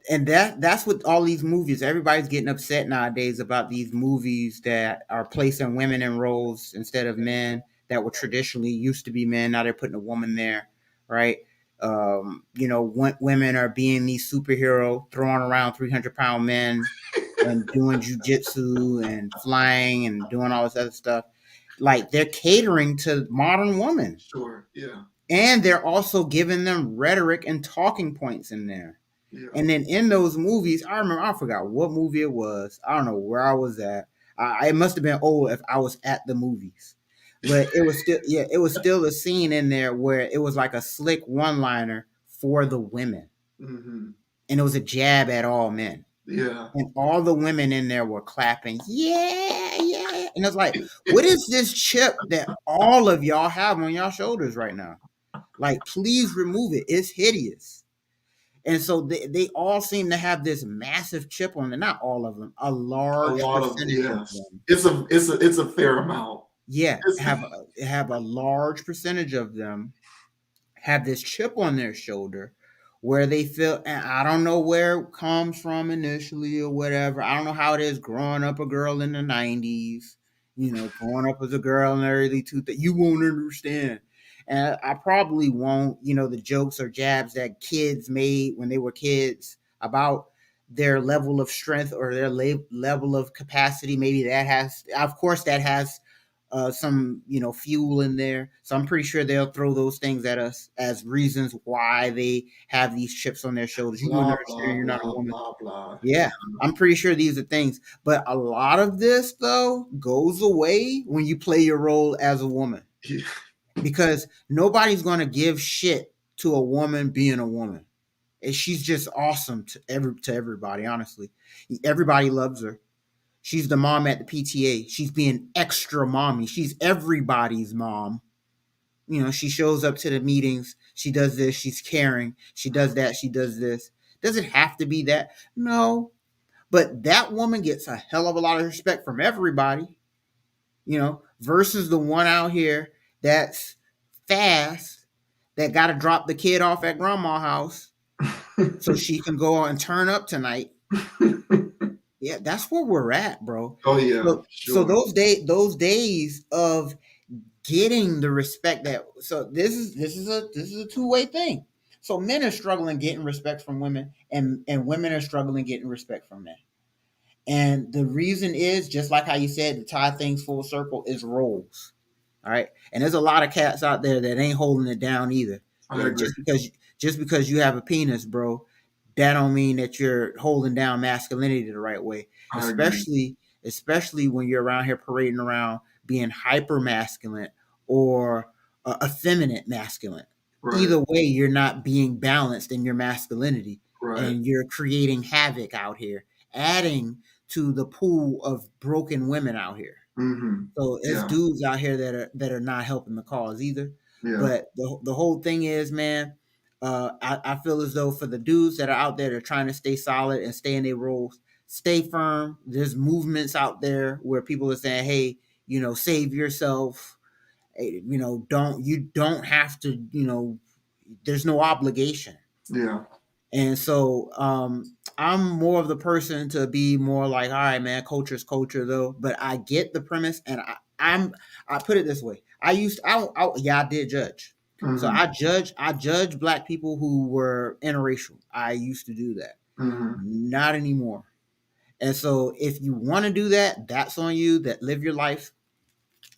and that's what all these movies. Everybody's getting upset nowadays about these movies that are placing women in roles instead of men that were traditionally used to be men. Now they're putting a woman there, right? Women are being these superhero, throwing around 300-pound men and doing jujitsu and flying and doing all this other stuff. Like they're catering to modern women, Sure. Yeah. and they're also giving them rhetoric and talking points in there. Yeah. And then in those movies, I forgot what movie it was. I don't know where I was at. It must have been old if I was at the movies. But it was still, yeah, it was still a scene in there where it was like a slick one-liner for the women. Mm-hmm. And it was a jab at all men. Yeah. And all the women in there were clapping, yeah, yeah. And it's like, what is this chip that all of y'all have on y'all shoulders right now? Like, please remove it. It's hideous. And so they all seem to have this massive chip on them. Not all of them, a A large lot of percentage of yes. them. It's a fair amount. Yeah, It's, have a large percentage of them have this chip on their shoulder where they feel, and I don't know where it comes from initially or whatever. I don't know how it is growing up a girl in the 90s, growing up as a girl in the early 2000s. You won't understand. And I probably won't, the jokes or jabs that kids made when they were kids about their level of strength or their level of capacity. Maybe that has, of course, that has some fuel in there. So I'm pretty sure they'll throw those things at us as reasons why they have these chips on their shoulders. You wouldn't blah understand. blah You're not a blah woman. blah blah. Yeah, I'm pretty sure these are things. But a lot of this though goes away when you play your role as a woman, Yeah. because nobody's going to give shit to a woman being a woman. And she's just awesome to everybody. Honestly, everybody loves her. She's the mom at the PTA. She's being extra mommy. She's everybody's mom. She shows up to the meetings. She does this. She's caring. She does that. She does this. Does it have to be that? No. But that woman gets a hell of a lot of respect from everybody, versus the one out here that's fast, that got to drop the kid off at grandma's house so she can go and turn up tonight. Yeah, that's where we're at, bro. Oh yeah, So sure. those days of getting the respect that, so this is a two-way thing. So men are struggling getting respect from women, and women are struggling getting respect from men. And the reason is, just like how you said, to tie things full circle, is roles. All right. And there's a lot of cats out there that ain't holding it down either. I Yeah, agree. just because you have a penis, bro, that don't mean that you're holding down masculinity the right way. I agree. Especially when you're around here parading around being hyper masculine or effeminate masculine. Right. Either way, you're not being balanced in your masculinity, Right. and you're creating havoc out here, adding to the pool of broken women out here. Mm-hmm. So it's Yeah. dudes out here that are not helping the cause either. Yeah. But the whole thing is, man, I feel as though for the dudes that are out there that are trying to stay solid and stay in their roles, stay firm. There's movements out there where people are saying, hey, save yourself. Hey, you don't have to, there's no obligation. Yeah. And so I'm more of the person to be more like, all right, man, culture's culture though. But I get the premise, and I put it this way. I did judge. Mm-hmm. So I judge black people who were interracial. I used to do that. Mm-hmm. Not anymore. And so if you want to do that, that's on you. That live your life.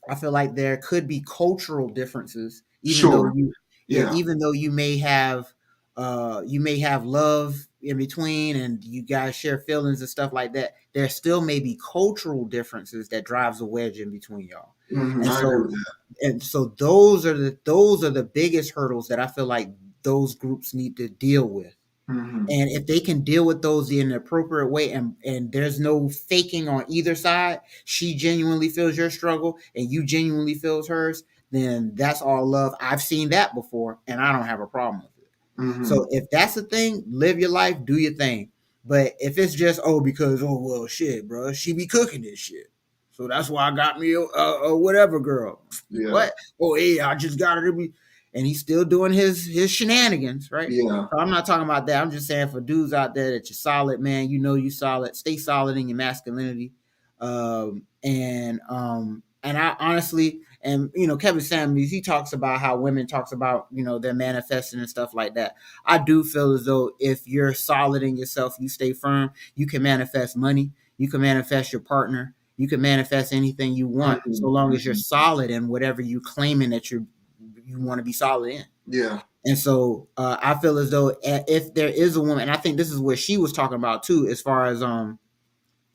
I feel like there could be cultural differences, even Sure. though Yeah. even though you may have love in between and you guys share feelings and stuff like that. There still may be cultural differences that drives a wedge in between y'all. Mm-hmm. And I agree with that. so those are the biggest hurdles that I feel like those groups need to deal with. Mm-hmm. And if they can deal with those in an appropriate way, and there's no faking on either side, she genuinely feels your struggle and you genuinely feels hers, then that's all love. I've seen that before and I don't have a problem with it. Mm-hmm. So if that's the thing, live your life, do your thing. But if it's just because well shit, bro, she be cooking this shit, so that's why I got me a whatever girl. Yeah. What? Oh hey, I just got her to be, and he's still doing his shenanigans, right? Yeah. So I'm not talking about that. I'm just saying for dudes out there that you're solid, man. You know you solid. Stay solid in your masculinity, and I honestly, and Kevin Samuels, he talks about how women talks about they're manifesting and stuff like that. I do feel as though if you're solid in yourself, you stay firm, you can manifest money, you can manifest your partner, you can manifest anything you want, so long as you're solid in whatever you claiming that you want to be solid in. Yeah. And so I feel as though if there is a woman, and I think this is what she was talking about too, as far as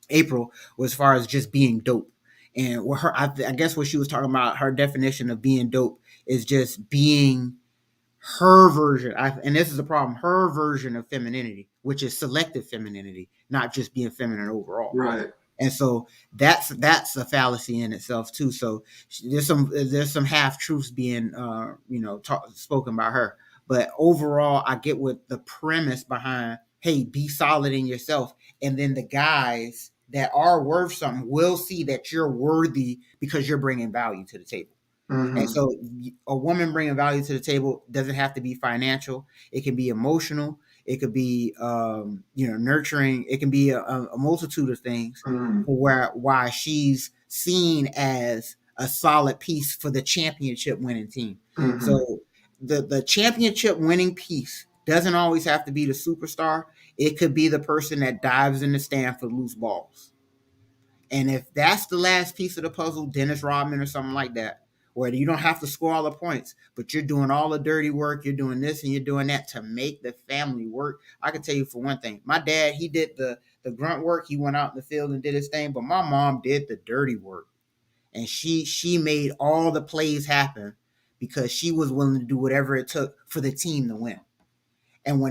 April, was as far as just being dope. And what I guess what she was talking about, her definition of being dope is just being her version. And this is the problem, her version of femininity, which is selective femininity, not just being feminine overall. Right. And so that's a fallacy in itself too. So there's some half truths being spoken by her. But overall, I get what the premise behind, hey, be solid in yourself, and then the guys that are worth something will see that you're worthy because you're bringing value to the table. Mm-hmm. And so a woman bringing value to the table doesn't have to be financial. It can be emotional. It could be, nurturing. It can be a multitude of things for why she's seen as a solid piece for the championship winning team. Mm-hmm. So the championship winning piece doesn't always have to be the superstar. It could be the person that dives in the stand for loose balls. And if that's the last piece of the puzzle, Dennis Rodman or something like that, where you don't have to score all the points, but you're doing all the dirty work, you're doing this and you're doing that to make the family work. I can tell you for one thing, my dad, he did the grunt work. He went out in the field and did his thing, but my mom did the dirty work. And she made all the plays happen because she was willing to do whatever it took for the team to win. And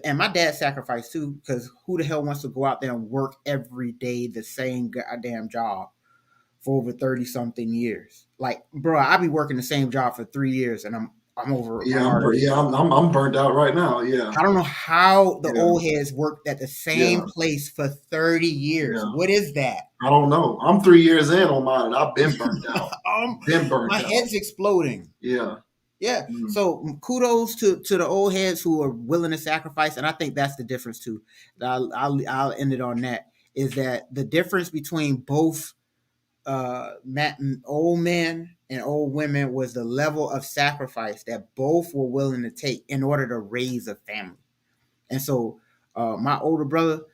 and my dad sacrificed too, because who the hell wants to go out there and work every day the same goddamn job for over 30 something years? Like, bro, I be working the same job for 3 years and I'm over. Yeah, I'm burnt out right now. Yeah. I don't know how the old heads worked at the same place for 30 years. Yeah. What is that? I don't know. I'm 3 years in on mine and I've been burnt out. My head's exploding. Yeah. Yeah. So kudos to the old heads who are willing to sacrifice. And I think that's the difference too. I'll end it on that, is that the difference between both old men and old women was the level of sacrifice that both were willing to take in order to raise a family. And so my oldest brother,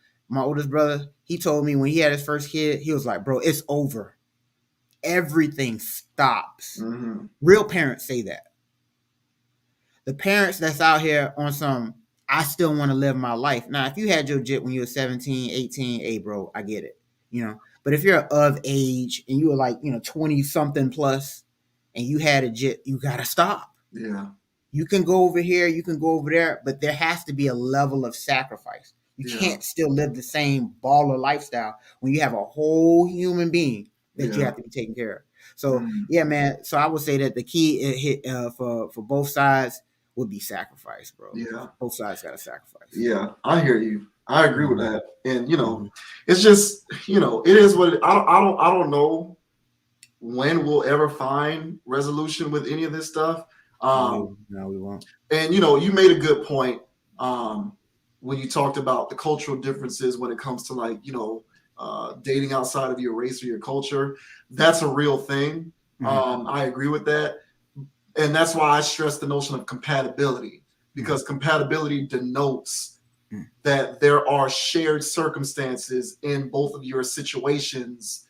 he told me when he had his first kid, he was like, bro, it's over. Everything stops. Mm-hmm. Real parents say that. The parents that's out here on some, I still want to live my life. Now, if you had your jit when you were 17, 18, hey, bro, I get it. But if you're of age and you were like, 20 something plus and you had a jit, you got to stop. Yeah. You can go over here, you can go over there, but there has to be a level of sacrifice. You can't still live the same baller lifestyle when you have a whole human being that you have to be taking care of. So, yeah, man. So I would say that the key for both sides would be sacrifice, bro. Yeah. Both sides got to sacrifice. Yeah, I hear you. I agree with that. And it's just, it is what it, I don't know when we'll ever find resolution with any of this stuff. No, we won't. And you made a good point when you talked about the cultural differences when it comes to like, dating outside of your race or your culture. That's a real thing. I agree with that. And that's why I stress the notion of compatibility, because compatibility denotes that there are shared circumstances in both of your situations,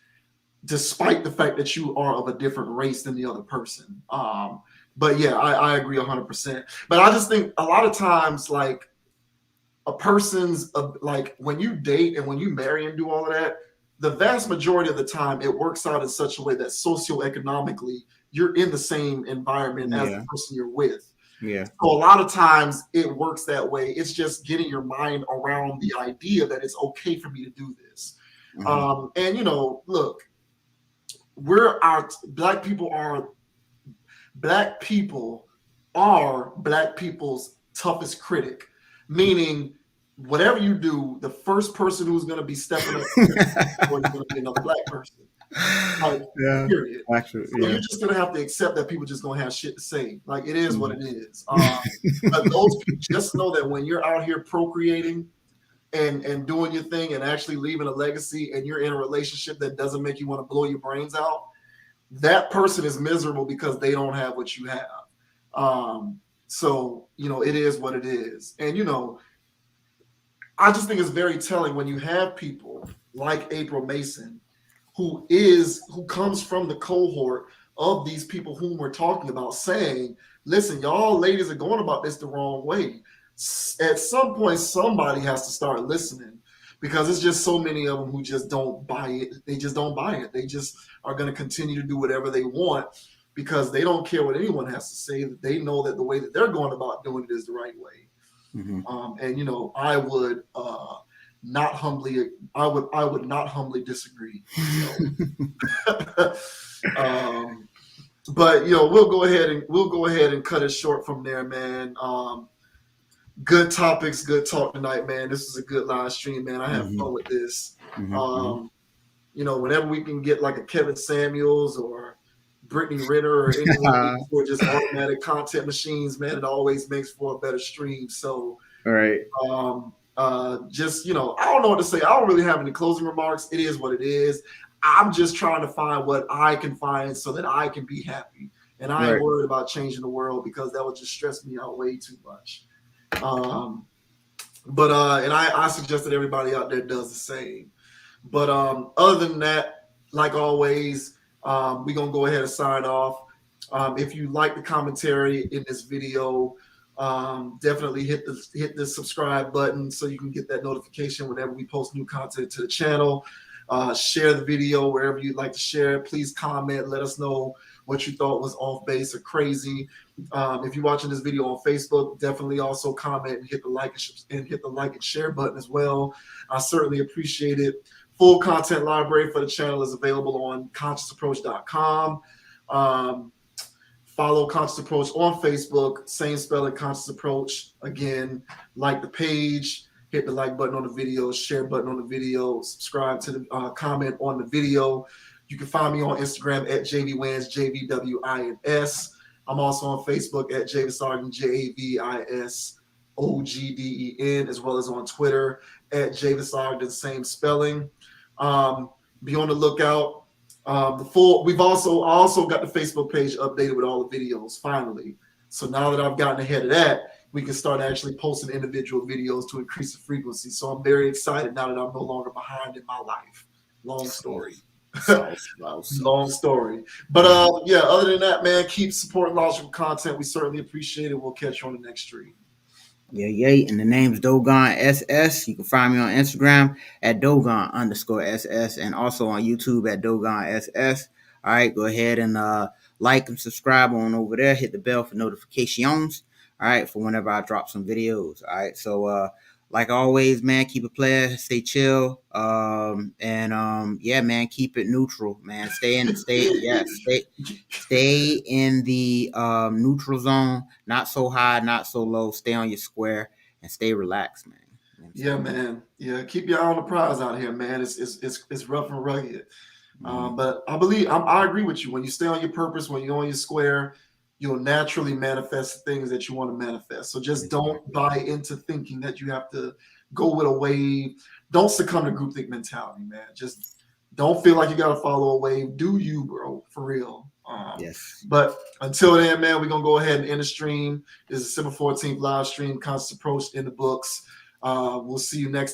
despite the fact that you are of a different race than the other person. But yeah, I agree 100%. But I just think a lot of times, like a person's like when you date and when you marry and do all of that, the vast majority of the time it works out in such a way that socioeconomically you're in the same environment as the person you're with. Yeah. So a lot of times it works that way. It's just getting your mind around the idea that it's okay for me to do this. And look, black people are black people's toughest critic, meaning whatever you do, the first person who's going to be stepping up or is going to be another black person. Like, Yeah. period. Actually, So yeah. you're just gonna have to accept that people just gonna have shit to say. Like, it is what it is. But those people, just know that when you're out here procreating and doing your thing and actually leaving a legacy, and you're in a relationship that doesn't make you want to blow your brains out, that person is miserable because they don't have what you have. So it is what it is. And I just think it's very telling when you have people like April Mason, who comes from the cohort of these people whom we're talking about, saying, listen, y'all ladies are going about this the wrong way. At some point, somebody has to start listening, because it's just so many of them who just don't buy it. They just don't buy it. They just are going to continue to do whatever they want because they don't care what anyone has to say. They know that the way that they're going about doing it is the right way. And I would not humbly disagree. So. But we'll go ahead and cut it short from there, man. Good topics, good talk tonight, man. This is a good live stream, man. I have fun with this. Whenever we can get like a Kevin Samuels or Brittany Ritter or anyone who are just automatic content machines, man, it always makes for a better stream. So, all right. Just I don't know what to say. I don't really have any closing remarks. It is what it is. I'm just trying to find what I can find so that I can be happy, and I ain't worried about changing the world, because that would just stress me out way too much. But I suggest that everybody out there does the same. But other than that, like always, we're gonna go ahead and sign off. If you like the commentary in this video, definitely hit the subscribe button so you can get that notification whenever we post new content to the channel. Share the video wherever you'd like to share it. Please comment. Let us know what you thought was off base or crazy. If you're watching this video on Facebook, definitely also comment and hit the like and share button as well. I certainly appreciate it. Full content library for the channel is available on consciousapproach.com. Follow Conscious Approach on Facebook, same spelling, Conscious Approach. Again, like the page, hit the like button on the video, share button on the video, subscribe to the comment on the video. You can find me on Instagram at JVWins, JVWINS. I'm also on Facebook at Javis Ogden, JAVISOGDEN, as well as on Twitter at Javis Ogden, same spelling. Be on the lookout. We've also got the Facebook page updated with all the videos finally. So now that I've gotten ahead of that, we can start actually posting individual videos to increase the frequency. So I'm very excited now that I'm no longer behind in my life. Long story. Long story. But other than that, man, keep supporting logical content. We certainly appreciate it. We'll catch you on the next stream. Yeah. And the name's Dogon SS. You can find me on Instagram at Dogon_SS and also on YouTube at Dogon SS. All right, go ahead and like and subscribe on over there. Hit the bell for notifications. All right, for whenever I drop some videos. All right, so like always, man, keep it player, stay chill, and man, keep it neutral, man. Stay in the neutral zone, not so high, not so low. Stay on your square and stay relaxed, man. Yeah, man. Yeah, keep your eye on the prize out here, man. It's rough and rugged. But I agree with you. When you stay on your purpose, when you're on your square, you'll naturally manifest things that you want to manifest. So just don't buy into thinking that you have to go with a wave. Don't succumb to groupthink mentality, man. Just don't feel like you got to follow a wave. Do you, bro? For real. Yes. But until then, man, we're going to go ahead and end the stream. This is December 14th live stream, Conscious Approach in the books. We'll see you next time.